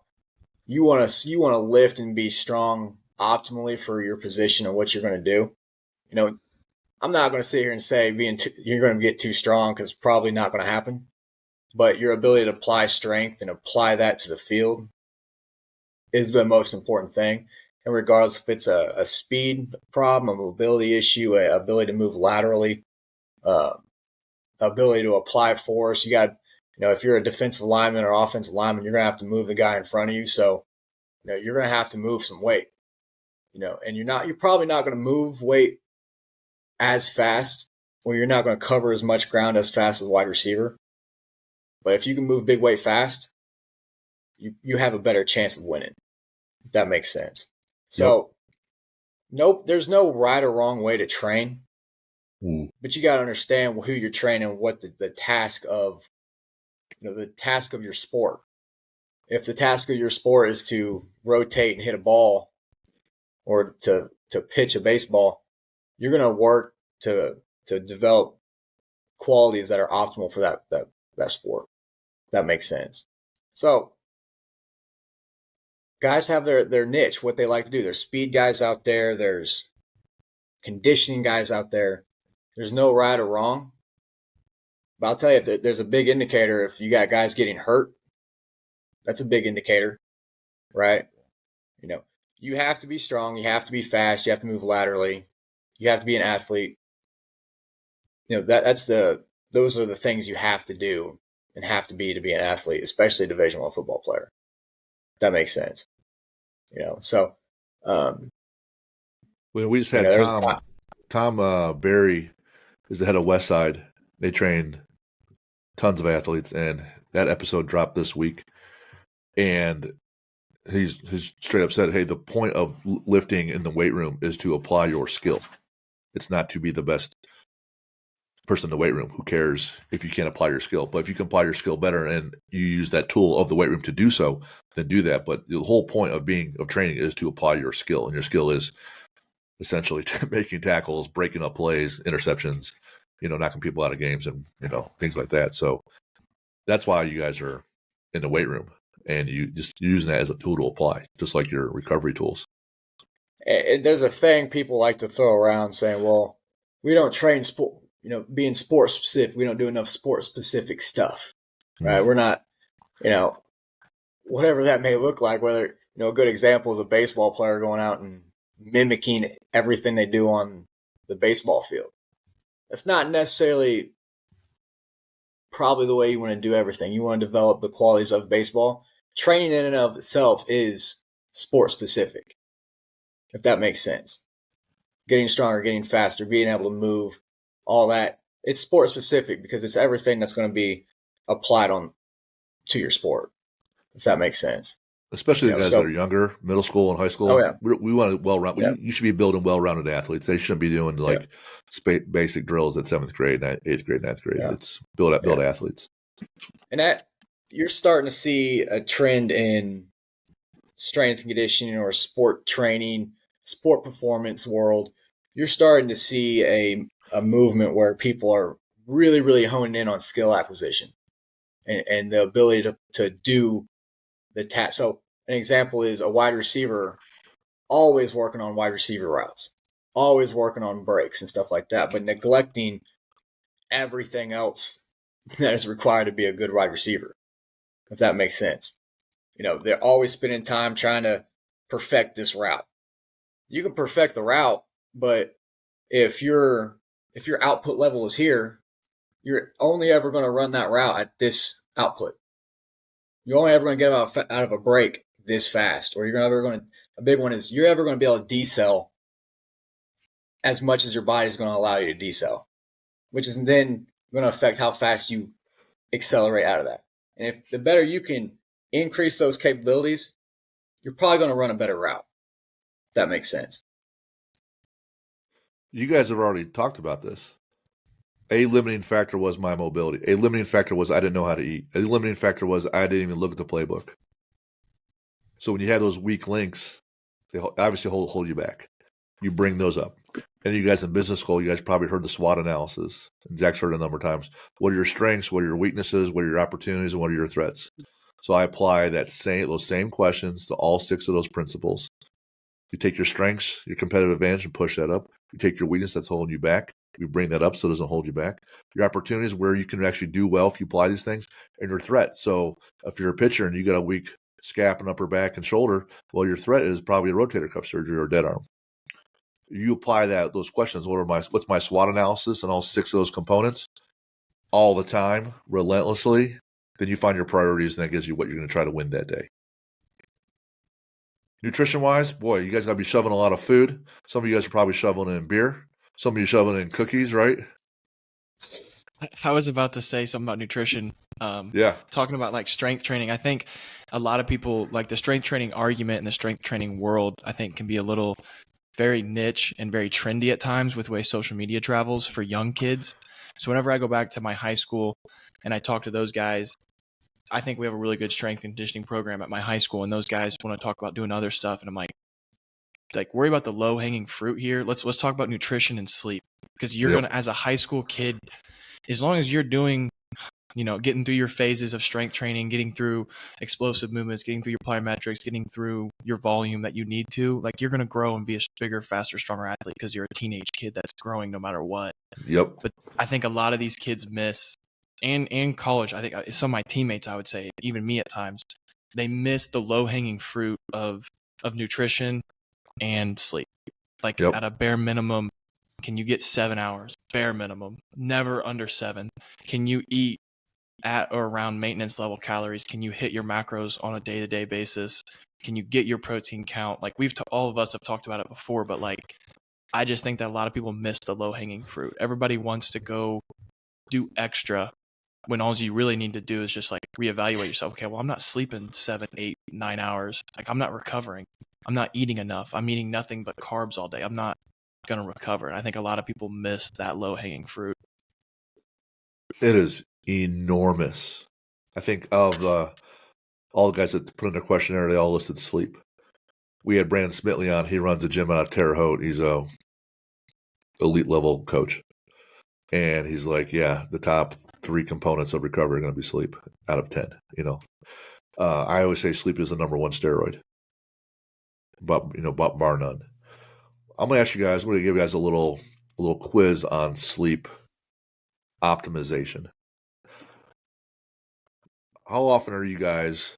you want to lift and be strong optimally for your position and what you're going to do. I'm not going to sit here and say you're going to get too strong, because it's probably not going to happen. But your ability to apply strength and apply that to the field is the most important thing. And regardless if it's a speed problem, a mobility issue, a ability to move laterally, ability to apply force, you got, if you're a defensive lineman or offensive lineman, you're going to have to move the guy in front of you. So, you're going to have to move some weight, and you're probably not going to move weight as fast, or you're not going to cover as much ground as fast as a wide receiver. But if you can move big weight fast, you have a better chance of winning, if that makes sense. So, Nope, there's no right or wrong way to train, but you got to understand who you're training, what the task of, the task of your sport. If the task of your sport is to rotate and hit a ball, or to pitch a baseball, you're going to work to develop qualities that are optimal for that sport. That makes sense. So guys have their niche, what they like to do. There's speed guys out there. There's conditioning guys out there. There's no right or wrong. But I'll tell you, if there's a big indicator, if you got guys getting hurt, that's a big indicator, right? You know, you have to be strong. You have to be fast. You have to move laterally. You have to be an athlete. You know, those are the things you have to do and have to be an athlete, especially a Division I football player. If that makes sense. You know, so When we just had Tom Barry is the head of Westside. They trained tons of athletes, and that episode dropped this week. And he's straight up said, hey, the point of lifting in the weight room is to apply your skill. It's not to be the best person in the weight room. Who cares if you can't apply your skill? But if you can apply your skill better and you use that tool of the weight room to do so, then do that. But the whole point of training is to apply your skill. And your skill is essentially making tackles, breaking up plays, interceptions, knocking people out of games and, things like that. So that's why you guys are in the weight room, and you're using that as a tool to apply, just like your recovery tools. There's a thing people like to throw around saying, well, we don't train sport, being sport specific. We don't do enough sport specific stuff, right? We're not, whatever that may look like, whether, a good example is a baseball player going out and mimicking everything they do on the baseball field. That's not necessarily probably the way you want to do everything. You want to develop the qualities of baseball. Training in and of itself is sport specific, if that makes sense. Getting stronger, getting faster, being able to move, all that. It's sport specific because it's everything that's going to be applied to your sport, if that makes sense. Especially the guys that are younger, middle school and high school. Oh, yeah. We want well-rounded. Yeah. You should be building well-rounded athletes. They shouldn't be doing basic drills at 7th grade, 8th grade, 9th grade. Yeah. It's build athletes. And that you're starting to see a trend in strength and conditioning or sport training, sport performance world. You're starting to see a movement where people are really, really honing in on skill acquisition and the ability to do the task. So an example is a wide receiver always working on wide receiver routes, always working on breaks and stuff like that, but neglecting everything else that is required to be a good wide receiver, if that makes sense. They're always spending time trying to perfect this route. You can perfect the route, but if your output level is here, you're only ever going to run that route at this output. You're only ever going to get out of a break this fast, or a big one is you're ever going to be able to decel as much as your body is going to allow you to decel, which is then going to affect how fast you accelerate out of that. And if the better you can increase those capabilities, you're probably going to run a better route. If that makes sense. You guys have already talked about this. A limiting factor was my mobility. A limiting factor was I didn't know how to eat. A limiting factor was I didn't even look at the playbook. So when you have those weak links, they obviously hold you back. You bring those up. And you guys in business school, you guys probably heard the SWOT analysis. And Zach's heard it a number of times. What are your strengths? What are your weaknesses? What are your opportunities? And what are your threats? So I apply those same questions to all 6 of those principles. You take your strengths, your competitive advantage, and push that up. You take your weakness that's holding you back. You bring that up so it doesn't hold you back. Your opportunities where you can actually do well if you apply these things, and your threat. So if you're a pitcher and you got a weak scap and upper back and shoulder, well, your threat is probably a rotator cuff surgery or a dead arm. You apply those questions. What's my SWOT analysis and all 6 of those components all the time, relentlessly, then you find your priorities, and that gives you what you're going to try to win that day. Nutrition-wise, boy, you guys got to be shoving a lot of food. Some of you guys are probably shoveling in beer. Some of you shoveling in cookies, right? I was about to say something about nutrition. Talking about strength training. I think a lot of people the strength training argument and the strength training world, I think, can be a little very niche and very trendy at times with the way social media travels for young kids. So whenever I go back to my high school and I talk to those guys, I think we have a really good strength and conditioning program at my high school, and those guys want to talk about doing other stuff, and I'm like worry about the low hanging fruit here. Let's talk about nutrition and sleep, because you're gonna, as a high school kid, as long as you're doing getting through your phases of strength training, getting through explosive movements, getting through your plyometrics, getting through your volume that you need to, like, you're going to grow and be a bigger, faster, stronger athlete because you're a teenage kid that's growing no matter what. Yep. But I think a lot of these kids miss, and in college, I think some of my teammates, I would say, even me at times, they miss the low-hanging fruit of nutrition and sleep. Like, Yep. at a bare minimum, can you get 7 hours? Bare minimum. Never under 7. Can you eat at or around maintenance level calories? Can you hit your macros on a day-to-day basis? Can you get your protein count? Like, all of us have talked about it before, but like, I just think that a lot of people miss the low-hanging fruit. Everybody wants to go do extra when all you really need to do is just like reevaluate yourself. Okay, well, I'm not sleeping 7, 8, 9 hours. Like, I'm not recovering. I'm not eating enough. I'm eating nothing but carbs all day. I'm not going to recover. And I think a lot of people miss that low-hanging fruit. It is enormous. I think of all the guys that put in their questionnaire, they all listed sleep. We had Brandon Smitley on. He runs a gym out of Terre Haute. He's a elite level coach. And he's like, yeah, the top 3 components of recovery are going to be sleep out of 10. I always say sleep is the number 1 steroid, but bar none. I'm going to ask you guys, I'm going to give you guys a little quiz on sleep optimization. How often are you guys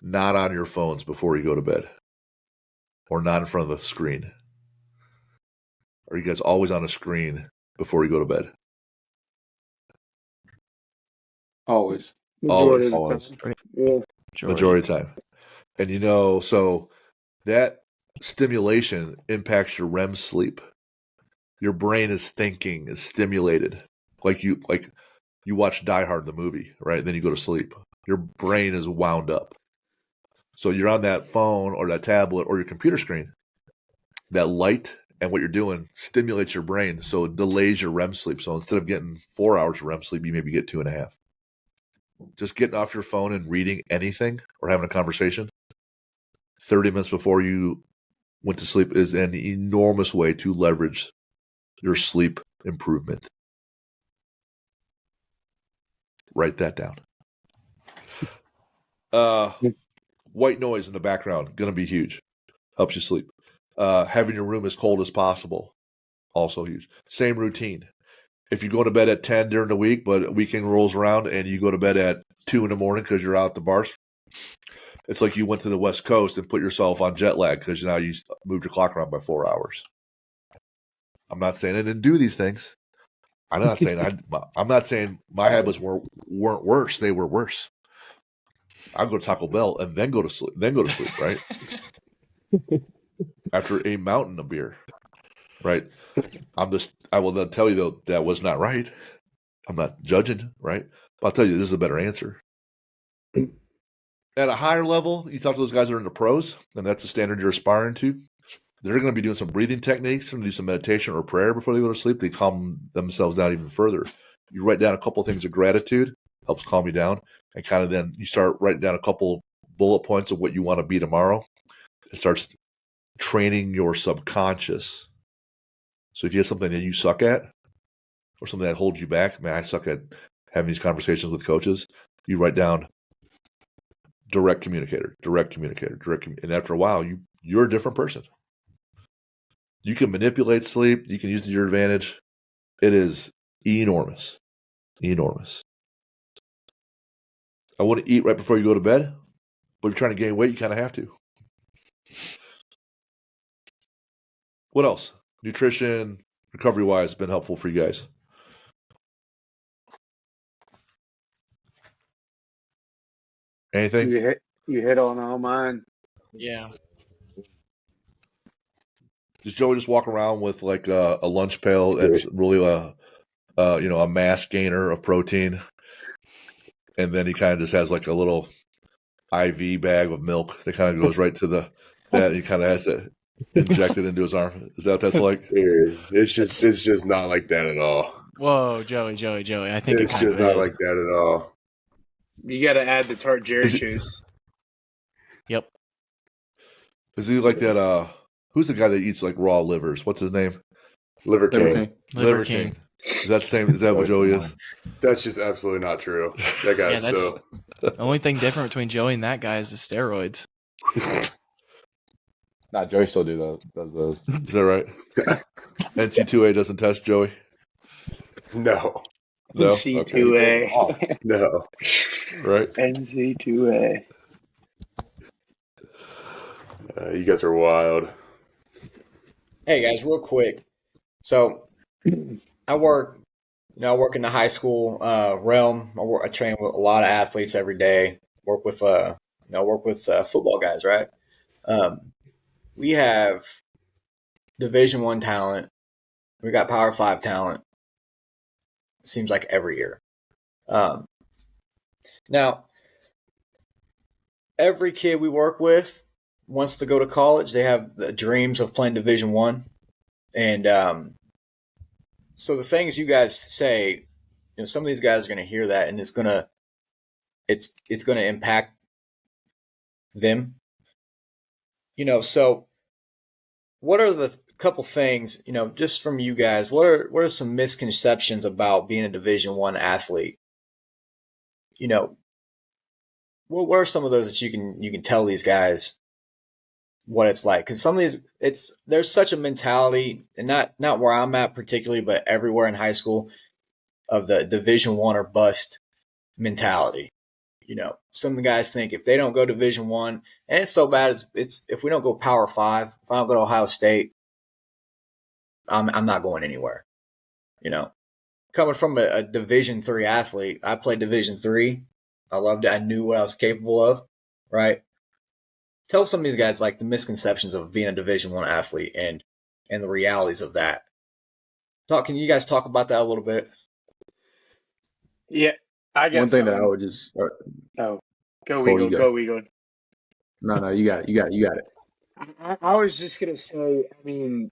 not on your phones before you go to bed? Or not in front of the screen? Are you guys always on a screen before you go to bed? Always. Majority of the Always. time. Yeah. Majority of the time. And so that stimulation impacts your REM sleep. Your brain is thinking, is stimulated. Like you watch Die Hard, the movie, right? Then you go to sleep. Your brain is wound up. So you're on that phone or that tablet or your computer screen. That light and what you're doing stimulates your brain, so it delays your REM sleep. So instead of getting 4 hours of REM sleep, you maybe get 2.5. Just getting off your phone and reading anything or having a conversation 30 minutes before you went to sleep is an enormous way to leverage your sleep improvement. Write that down. White noise in the background, going to be huge. Helps you sleep. Having your room as cold as possible, also huge. Same routine. If you go to bed at 10 during the week, but a weekend rolls around and you go to bed at 2 in the morning because you're out at the bars, it's like you went to the West Coast and put yourself on jet lag because now you moved your clock around by 4 hours. I'm not saying I didn't do these things. I'm not saying my habits weren't worse. They were worse. I'd go to Taco Bell and then go to sleep, right? After a mountain of beer, right? I will then tell you, though, that was not right. I'm not judging, right? But I'll tell you, this is a better answer. At a higher level, you talk to those guys that are in the pros, and that's the standard you're aspiring to. They're going to be doing some breathing techniques and do some meditation or prayer before they go to sleep. They calm themselves down even further. You write down a couple of things of gratitude, helps calm you down, and kind of then you start writing down a couple bullet points of what you want to be tomorrow. It starts training your subconscious. So if you have something that you suck at or something that holds you back, man, I suck at having these conversations with coaches. You write down direct communicator. And after a while, you're a different person. You can manipulate sleep. You can use it to your advantage. It is enormous. Enormous. I want to eat right before you go to bed, but if you're trying to gain weight, you kind of have to. What else? Nutrition, recovery-wise, has been helpful for you guys. Anything? You hit on all mine. Yeah. Does Joey just walk around with like a lunch pail that's really a mass gainer of protein, and then he kind of just has like a little IV bag of milk that kind of goes right to that he kind of has to inject it into his arm? Is that what that's like? It's just not like that at all. Whoa, Joey. I think It's just not like that at all. You got to add the tart Jerry juice. Yep. Is he like that? Who's the guy that eats like raw livers? What's his name? Liver King. Liver King. Is that what Joey is? That's just absolutely not true. That guy's Yeah, that's so. the only thing different between Joey and that guy is the steroids. Nah, Joey still does those. Is that right? NC2A doesn't test Joey. No. No. NC2A. No. Right. NC2A. You guys are wild. Hey guys, real quick. So I work in the high school realm. I train with a lot of athletes every day. Work with football guys, right? We have Division I talent. We got Power 5 talent. Seems like every year. Now, every kid we work with wants to go to college. They have the dreams of playing Division I, and so the things you guys say, some of these guys are going to hear that, and it's gonna impact them. So what are the couple things, just from you guys? What are some misconceptions about being a Division I athlete? What are some of those that you can tell these guys what it's like? Because some of these, there's such a mentality, and not where I'm at particularly, but everywhere in high school, of the Division I or bust mentality. Some of the guys think if they don't go Division I, and it's so bad, it's if we don't go Power 5, if I don't go to Ohio State, I'm not going anywhere. Coming from a Division III athlete, I played Division III. I loved it. I knew what I was capable of, right? Tell some of these guys like the misconceptions of being a Division I athlete and the realities of that. Can you guys talk about that a little bit? Yeah, I guess one thing that I would just. Go Cole, Eagle. No, you got it. I was just gonna say, I mean,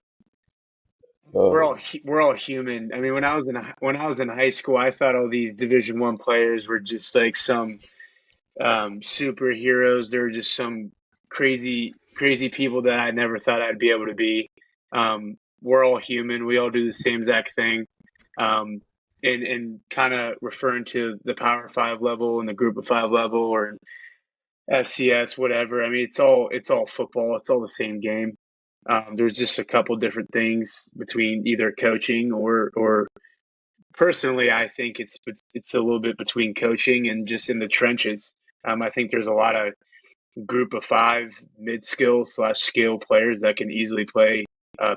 we're all human. I mean, when I was in high school, I thought all these Division I players were just like some superheroes. They were just some crazy people that I never thought I'd be able to be. We're all human. We all do the same exact thing. And kind of referring to the Power 5 level and the Group of 5 level or FCS, whatever. I mean, it's all football. It's all the same game. There's just a couple different things between either coaching or personally, I think it's a little bit between coaching and just in the trenches. I think there's a lot of Group of 5 mid-skill / skill players that can easily play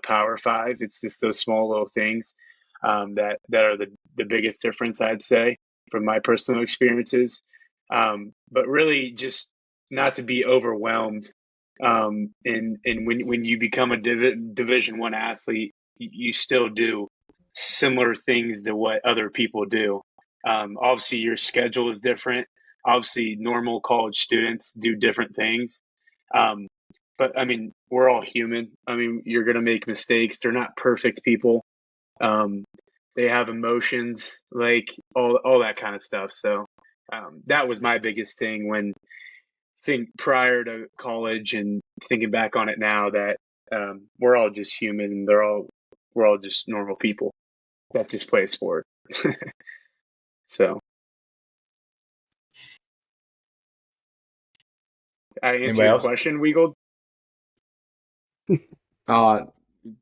Power 5. It's just those small little things that are the biggest difference, I'd say, from my personal experiences. But really, just not to be overwhelmed. And when you become a Division I athlete, you still do similar things to what other people do. Obviously, your schedule is different. Obviously, normal college students do different things. But I mean, we're all human. I mean, you're going to make mistakes. They're not perfect people. They have emotions, like all that kind of stuff. So that was my biggest thing prior to college and thinking back on it now, that we're all just human and we're all just normal people that just play a sport. So I answer your question, Weagle?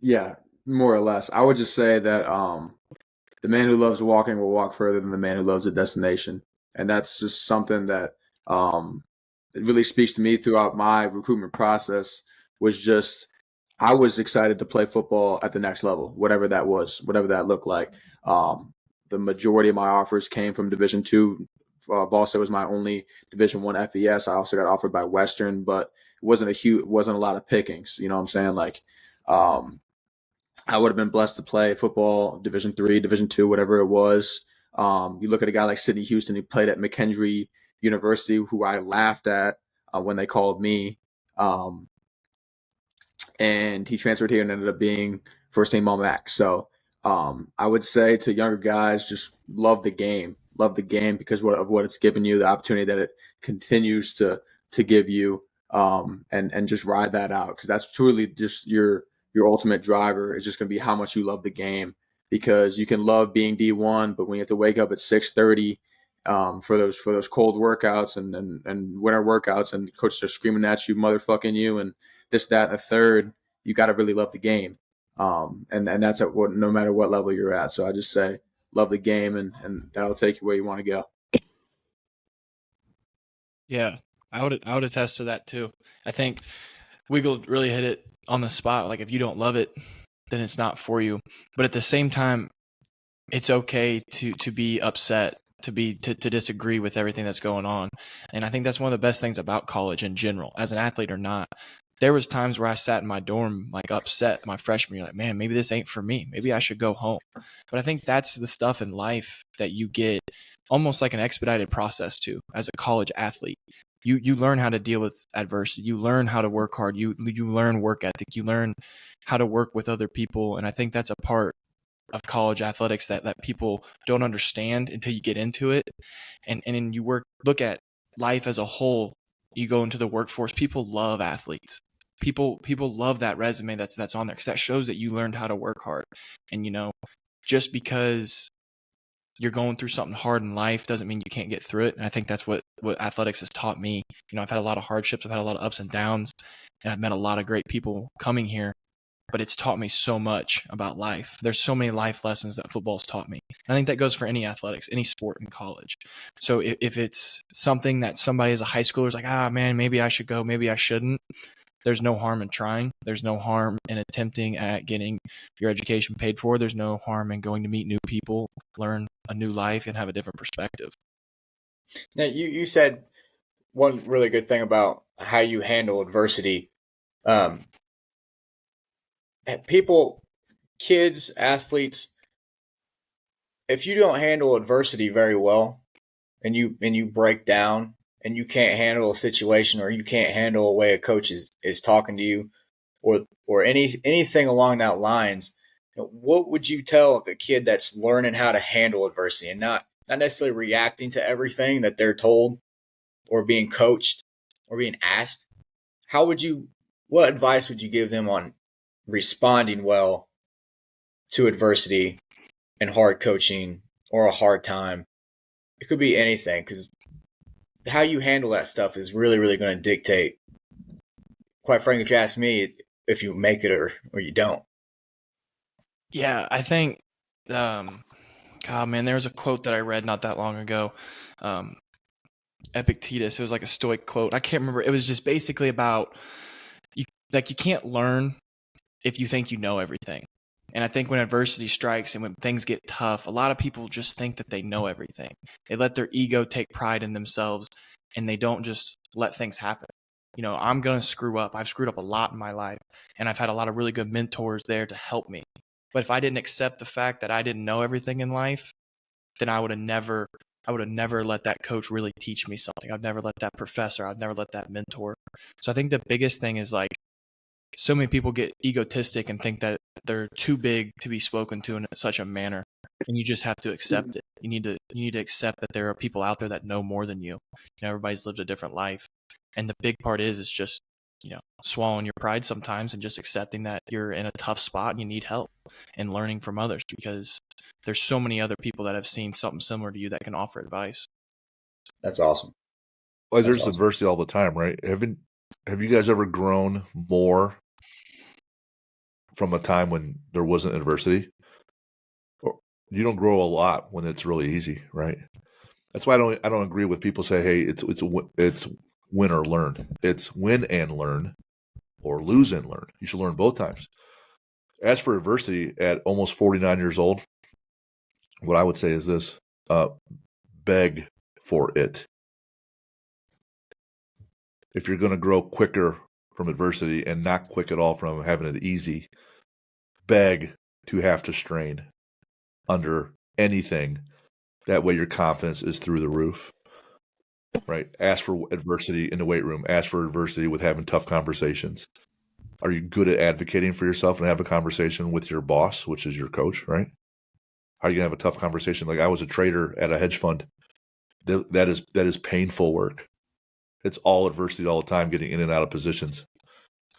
Yeah, more or less. I would just say that the man who loves walking will walk further than the man who loves a destination. And that's just something that it really speaks to me throughout my recruitment process. Was just I was excited to play football at the next level, whatever that was, whatever that looked like. The majority of my offers came from Division II. Ball State was my only Division I FBS. I also got offered by Western, but it wasn't a lot of pickings. You know what I'm saying? Like, I would have been blessed to play football, Division III, Division II, whatever it was. You look at a guy like Sidney Houston, who played at McKendree University, who I laughed at when they called me. And he transferred here and ended up being first team All-MAC. So I would say to younger guys, just love the game because of what it's given you, the opportunity that it continues to give you, and just ride that out, because that's truly just your ultimate driver is just going to be how much you love the game. because you can love being D1, but when you have to wake up at 6:30 for those cold workouts and winter workouts, and coaches are screaming at you, motherfucking you, and this, that, and the third, you got to really love the game. And that's at what, no matter what level you're at. So I just say love the game, and that'll take you where you want to go. Yeah, I would attest to that too. I think Wiggle really hit it on the spot. Like, if you don't love it, then it's not for you. But at the same time, it's okay to be upset, to disagree with everything that's going on. And I think that's one of the best things about college in general, as an athlete or not. There was times where I sat in my dorm, like, upset my freshman year, like, man, maybe this ain't for me. Maybe I should go home. But I think that's the stuff in life that you get almost like an expedited process to as a college athlete. You learn how to deal with adversity. You learn how to work hard. You learn work ethic. You learn how to work with other people. And I think that's a part of college athletics that people don't understand until you get into it. And then you look at life as a whole. You go into the workforce. People love athletes. People love that resume that's on there, because that shows that you learned how to work hard. And, just because you're going through something hard in life doesn't mean you can't get through it. And I think that's what athletics has taught me. I've had a lot of hardships. I've had a lot of ups and downs, and I've met a lot of great people coming here, but it's taught me so much about life. There's so many life lessons that football's taught me. And I think that goes for any athletics, any sport in college. So if it's something that somebody as a high schooler is like, man, maybe I should go, maybe I shouldn't, there's no harm in trying. There's no harm in attempting at getting your education paid for. There's no harm in going to meet new people, learn a new life, and have a different perspective. Now, you said one really good thing about how you handle adversity. People, kids, athletes, if you don't handle adversity very well, and you break down, and you can't handle a situation, or you can't handle a way a coach is talking to you, or anything along that lines, what would you tell the kid that's learning how to handle adversity and not necessarily reacting to everything that they're told or being coached or being asked? What advice would you give them on responding well to adversity and hard coaching or a hard time? It could be anything, because how you handle that stuff is really, really going to dictate, quite frankly, if you ask me, if you make it or you don't. Yeah, I think, God, man, there was a quote that I read not that long ago. Epictetus, it was like a Stoic quote. I can't remember. It was just basically about, you can't learn if you think you know everything. And I think when adversity strikes and when things get tough, a lot of people just think that they know everything. They let their ego take pride in themselves, and they don't just let things happen. I'm going to screw up. I've screwed up a lot in my life, and I've had a lot of really good mentors there to help me. But if I didn't accept the fact that I didn't know everything in life, then I would have never let that coach really teach me something. I'd never let that professor, I'd never let that mentor. So I think the biggest thing is, like, so many people get egotistic and think that they're too big to be spoken to in such a manner, and you just have to accept it. You need to accept that there are people out there that know more than you. Everybody's lived a different life, and the big part is just swallowing your pride sometimes and just accepting that you're in a tough spot and you need help, and learning from others, because there's so many other people that have seen something similar to you that can offer advice. That's awesome. Well, there's adversity all the time, right? Have you guys ever grown more from a time when there wasn't adversity? Or you don't grow a lot when it's really easy, right? That's why I don't agree with people say, hey, it's win or learn. It's win and learn, or lose and learn. You should learn both times. As for adversity, at almost 49 years old, what I would say is this: beg for it. If you're going to grow quicker from adversity and not quick at all from having it easy, beg to have to strain under anything. That way your confidence is through the roof, right? Ask for adversity in the weight room. Ask for adversity with having tough conversations. Are you good at advocating for yourself and have a conversation with your boss, which is your coach, right? How are you going to have a tough conversation? Like, I was a trader at a hedge fund. That is painful work. It's all adversity all the time, getting in and out of positions.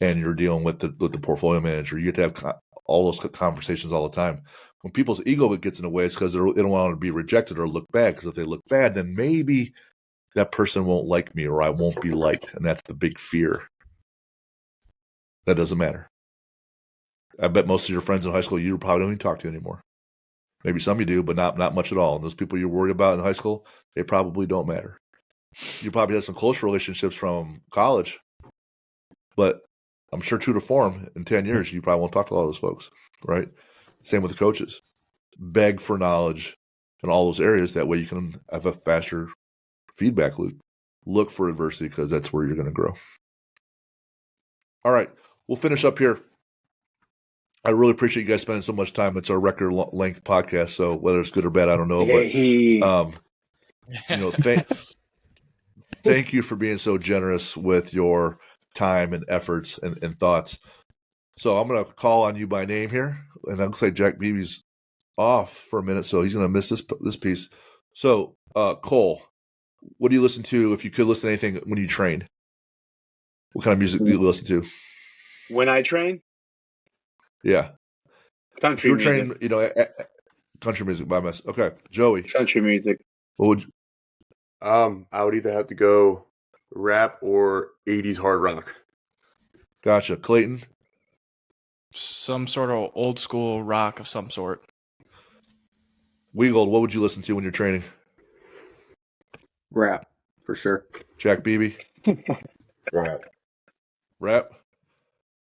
And you're dealing with the portfolio manager. You get to have all those conversations all the time. When people's ego gets in the way, it's because they don't want to be rejected or look bad. Because if they look bad, then maybe that person won't like me or I won't be liked. And that's the big fear. That doesn't matter. I bet most of your friends in high school you probably don't even talk to anymore. Maybe some you do, but not much at all. And those people you're worried about in high school, they probably don't matter. You probably have some close relationships from college, but I'm sure true to form, in 10 years, you probably won't talk to a lot of those folks, right? Same with the coaches. Beg for knowledge in all those areas. That way you can have a faster feedback loop. Look for adversity because that's where you're going to grow. All right, we'll finish up here. I really appreciate you guys spending so much time. It's our record length podcast, so whether it's good or bad, I don't know. But thank you for being so generous with your time and efforts and thoughts. So I'm going to call on you by name here, and it looks like Jack Beebe's off for a minute, so he's going to miss this piece. So, Cole, what do you listen to if you could listen to anything when you train? What kind of music do you listen to? When I train? Yeah. Country if you were music. trained, country music by mess. Okay, Joey. Country music. What would you? I would either have to go rap or 80s hard rock. Gotcha. Clayton? Some sort of old school rock of some sort. Weagold, what would you listen to when you're training? Rap, for sure. Jack Beebe? Rap?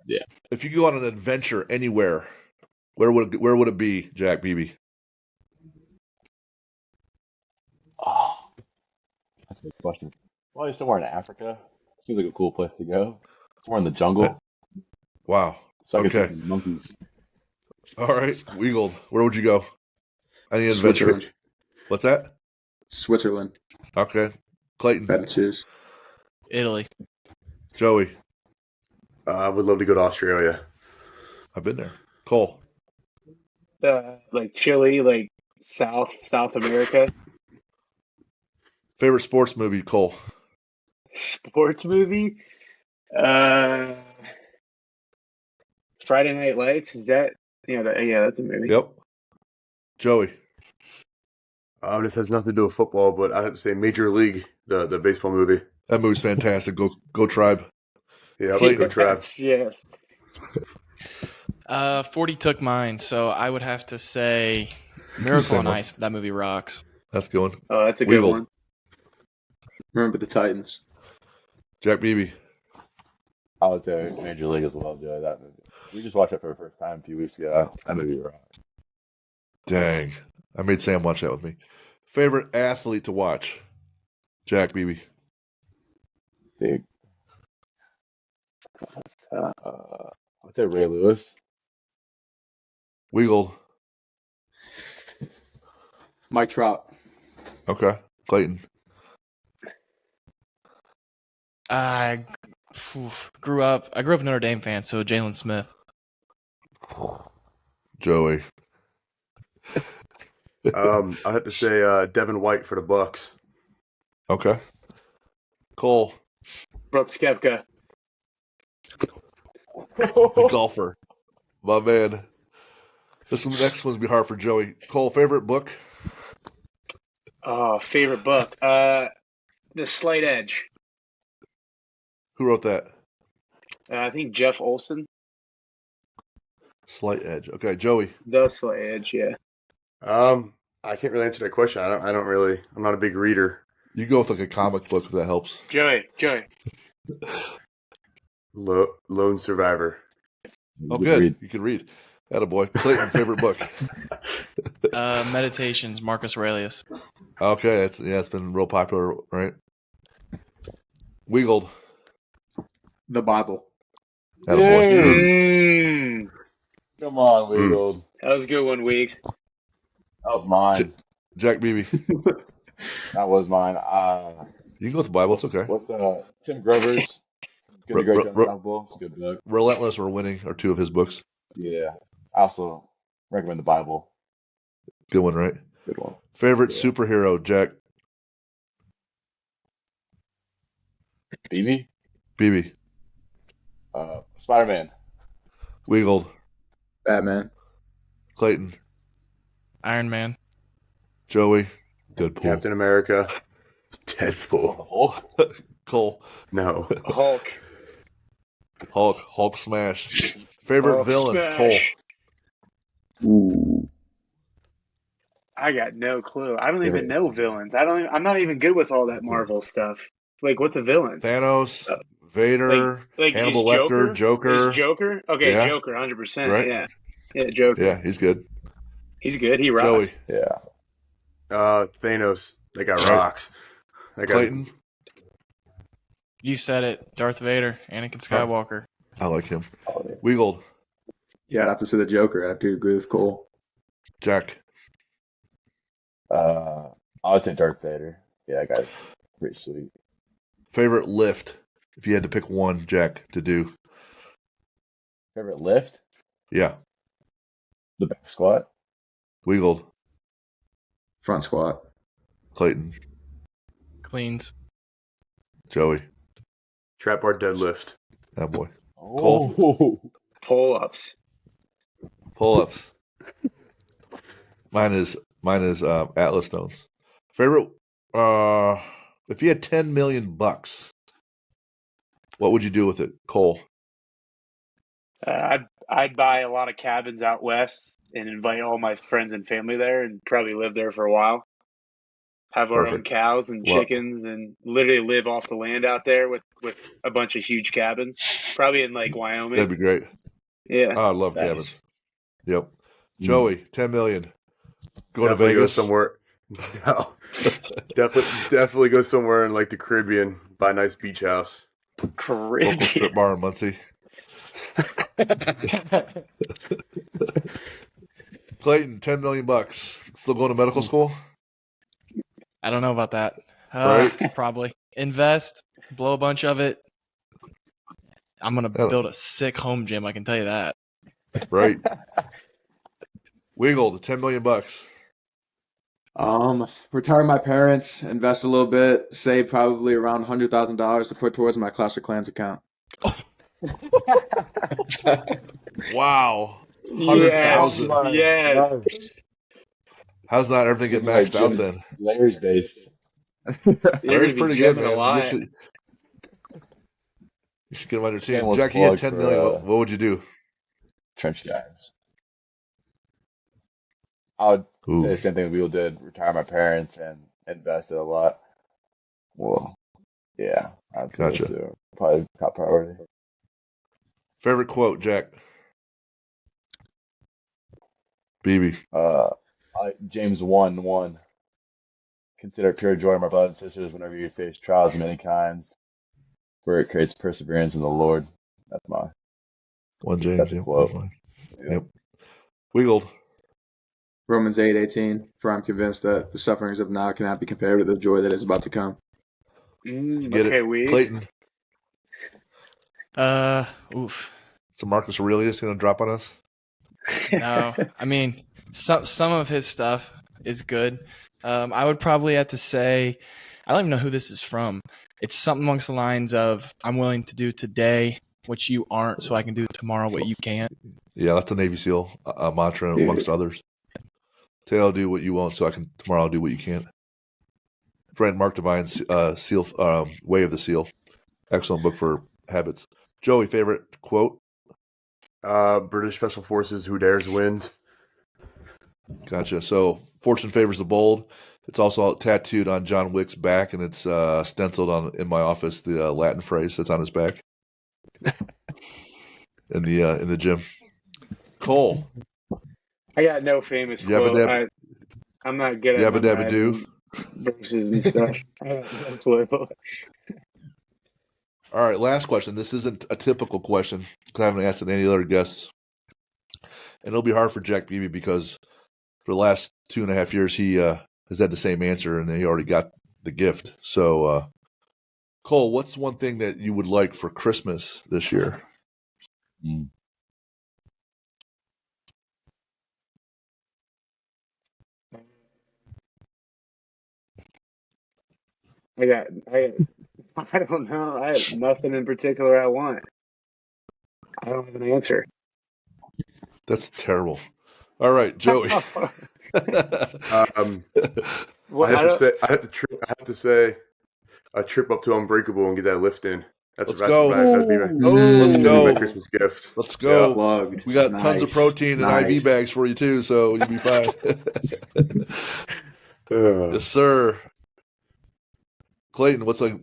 Yeah. If you go on an adventure anywhere, where would it be, Jack Beebe? Oh, that's a good question. Probably somewhere in Africa. Seems like a cool place to go. Somewhere in the jungle. Wow. So I can see Okay. some monkeys. All right. Weagold, where would you go? Any adventure? Switzerland. What's that? Switzerland. Okay. Clayton? Had to choose. Italy. Joey? I would love to go to Australia. I've been there. Cole? Like Chile, like South America. Favorite sports movie, Cole? Sports movie? Friday Night Lights, is that? Yeah, that's a movie. Yep. Joey? This has nothing to do with football, but I'd have to say Major League, the baseball movie. That movie's fantastic. Go Tribe. Yeah, Clayton. go Tribe. Yes. 40 took mine, so I would have to say Miracle Same on one. Ice. That movie rocks. That's a good one. Oh, that's a good Weagold. one. Remember the Titans. Jack Beebe? I would say Major League as well, Joe. That movie. We just watched it for the first time a few weeks ago. That movie rocked. Dang. I made Sam watch that with me. Favorite athlete to watch? Jack Beebe? Big. I'd say Ray Lewis. Weagle? Mike Trout. Okay. Clayton? I grew up a Notre Dame fan, so Jalen Smith. Joey? I'd have to say Devin White for the Bucks. Okay. Cole? Brooks Koepka. The golfer. My man. This next one's be hard for Joey. Cole, favorite book? Oh, favorite book. The Slight Edge. Who wrote that? I think Jeff Olson. Slight Edge. Okay, Joey. The Slight Edge, yeah. I can't really answer that question. I don't really. I'm not a big reader. You go with like a comic book if that helps. Joey. Lone Survivor. Oh, good. You can read. Attaboy. Clayton, favorite book? Meditations, Marcus Aurelius. Okay, it's been real popular, right? Weagold. The Bible. Attaboy. Come on, Weagold. That was a good one, Weeks. That was mine. Jack Beebe. That was mine. You can go with the Bible. It's okay. What's Tim Grover's Good to Great Unstoppable? It's a good book. Relentless or Winning are two of his books. Yeah. I also recommend the Bible. Good one, right? Good one. Favorite superhero, Jack? BB? Beebe. Spider-Man. Weagold. Batman. Clayton. Iron Man. Joey, Deadpool. Captain America. Deadpool. Cole, No. Hulk. Hulk smash. Favorite Hulk villain, smash. Ooh. I got no clue. I don't even Favorite- know villains. I'm not even good with all that Marvel stuff. Like, what's a villain? Cole. Thanos, Uh, Vader, Like Hannibal is Lecter, Is Joker. Joker? Okay, Yeah. Joker, 100%. Right. Yeah, yeah, Joker. Yeah, he's good. He's good. He rocks. Joey, Yeah. Thanos. That guy Right. rocks. That guy. Clayton. You said it. Darth Vader, Anakin Skywalker. I like him. Oh, yeah. Weagled, Yeah, I'd have to say the Joker. I have to agree with Cole. Jack. I would say Darth Vader. Yeah, that guy's pretty sweet. Favorite lift, if you had to pick one, Jack, to do. Favorite lift? Yeah, The back squat. Weagled, Front squat. Clayton, Cleans. Joey. Trap bar deadlift. That boy. Oh, Pull-ups. Pull-ups. Mine is Atlas stones. Favorite. If you had $10 million, what would you do with it, Cole? I'd buy a lot of cabins out west and invite all my friends and family there, and probably live there for a while. Have our own Perfect. cows and Well- chickens, and literally live off the land out there with a bunch of huge cabins. Probably in like Wyoming. That'd be great. Yeah. Oh, I love Nice. cabins. Yep. Joey, 10 million. Go to Definitely Vegas. Go somewhere. No. definitely go somewhere in like the Caribbean. Buy a nice beach house. Local Caribbean. strip bar in Muncie. Clayton, $10 million. Still going to medical school? I don't know about that. Right. Probably. Invest, blow a bunch of it. I'm going to Yeah. build a sick home gym, I can tell you that. Right. Wiggle, the $10 million. Retire my parents, invest a little bit, save probably around $100,000 to put towards my Clash of Clans account. Wow. Yes. 100,000. Yes. How's not everything get Like maxed out Jim's then? Layers based. You're Larry's gonna be pretty good, gymming a man. lot. You should get him on your team. Shameless Jack, you had plug 10 for, million. What would you do? Trench guys. I would Ooh. say the same thing we did. Retire my parents and invested a lot. Well, yeah, I'd say Gotcha. those two are probably top priority. Favorite quote, Jack? BB. James 1:1. Consider it pure joy, my brothers and sisters, whenever you face trials of many kinds, for it creates perseverance in the Lord. That's my One James. That's a Yep. quote. That's mine. Yeah. Yep. Wiggled. Romans 8:18. For I'm convinced that the sufferings of now cannot be compared with the joy that is about to come. Get Okay, it. Weez. Clayton. Oof. So Marcus Aurelius going to drop on us? No, I mean, some of his stuff is good. I would probably have to say, I don't even know who this is from. It's something amongst the lines of, I'm willing to do today what you aren't, so I can do tomorrow what you can't. Yeah, that's a Navy SEAL mantra amongst others. Today I'll do what you won't, so I can tomorrow I'll do what you can't. Friend Mark Devine's SEAL, Way of the SEAL. Excellent book for habits. Joey, favorite quote? British Special Forces, who dares wins. Gotcha. So fortune favors the bold. It's also tattooed on John Wick's back, and it's stenciled in my office. The Latin phrase that's on his back in the gym. Cole. I got no famous Yabba quote. dabba- I'm not good at Yabba dabba memorizing verses and stuff. I have no clue. All right, last question. This isn't a typical question because I haven't asked it any other guests, and it'll be hard for Jack Beebe because for the last 2.5 years he has had the same answer, and he already got the gift. So, Cole, what's one thing that you would like for Christmas this year? I don't know. I have nothing in particular I want. I don't have an answer. That's terrible. All right, Joey. Well, I have to say, a trip up to Unbreakable and get that lift in. That's Let's that's go. that'd be my, Let's that'd be my go. Christmas gift. Let's go. Yeah. Plugged. We got tons of Nice. protein and Nice. IV bags for you too, so you'll be fine. Yes, sir. Clayton, what's a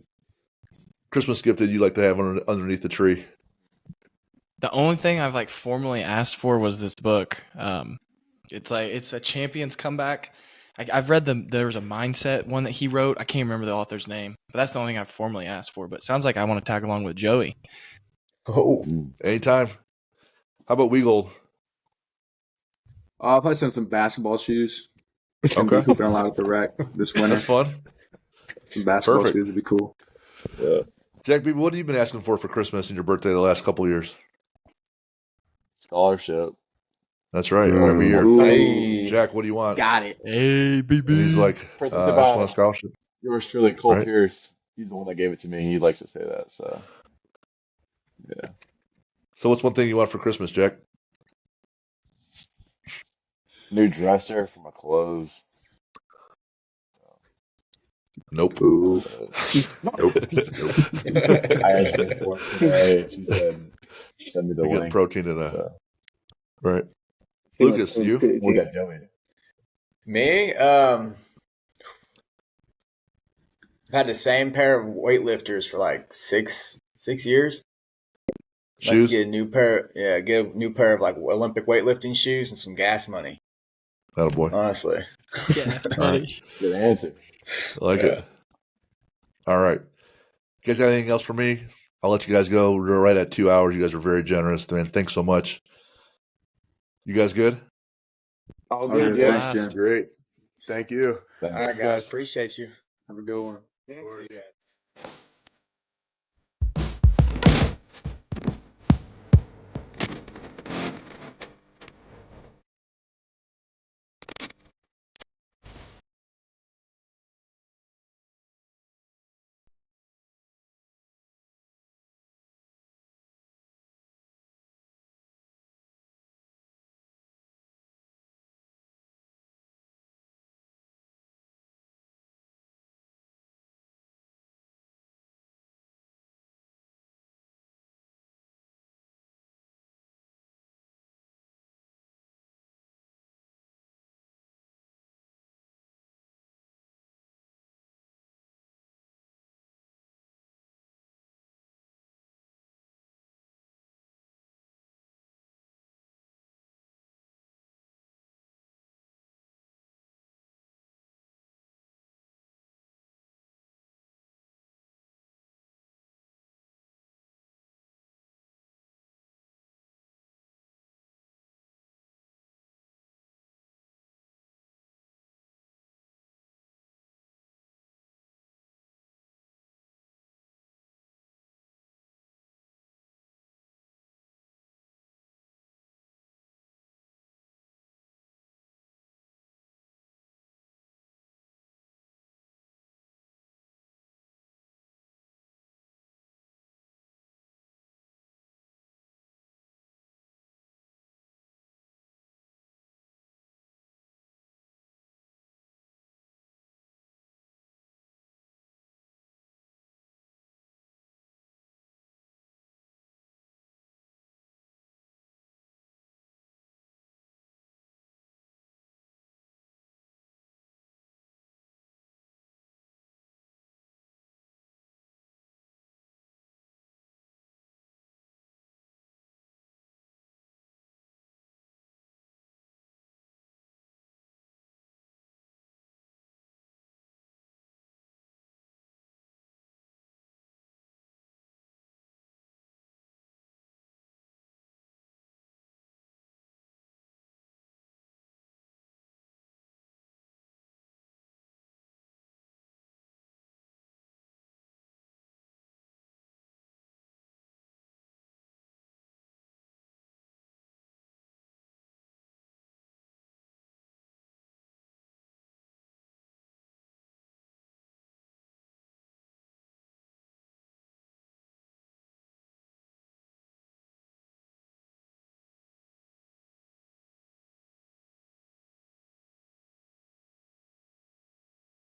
Christmas gift that you like to have underneath the tree? The only thing I've like formally asked for was this book. It's a champion's comeback. I've read there was a mindset one that he wrote. I can't remember the author's name, but that's the only thing I've formally asked for. But it sounds like I want to tag along with Joey. Oh, Anytime. How about Weagle? I'll probably send some basketball shoes. Gonna Okay. be hooping a lot at the rec this winter. That's fun. Some basketball Perfect. shoes would be cool. Yeah. Jack, baby, what have you been asking for Christmas and your birthday the last couple of years? Scholarship. That's right. Every year. Ooh. hey. Jack, what do you want? Got it. Hey, baby. And he's like, Present I just want a scholarship. Yours truly, Cole Right. Pierce. He's the one that gave it to me. He likes to say that. So, yeah. So what's one thing you want for Christmas, Jack? New dresser for my clothes. Nope. Ooh. Nope. I asked her for it today. She said, send me the You get link. protein in a So, right. Lucas, you? we got Joey. Me? I've had the same pair of weightlifters for like six years. I'd like to Shoes? get a new pair. Yeah, get a new pair of like Olympic weightlifting shoes and some gas money. Oh boy. Honestly. Yeah, All right. Good answer. I like it. All right. You guys got anything else for me? I'll let you guys go. We're right at 2 hours. You guys are very generous, man. Thanks so much. You guys good? all All good. good. Yeah. Thanks, Jim. Great. Thank you. Thanks. All right, guys. Appreciate you. Have a good one. Yeah.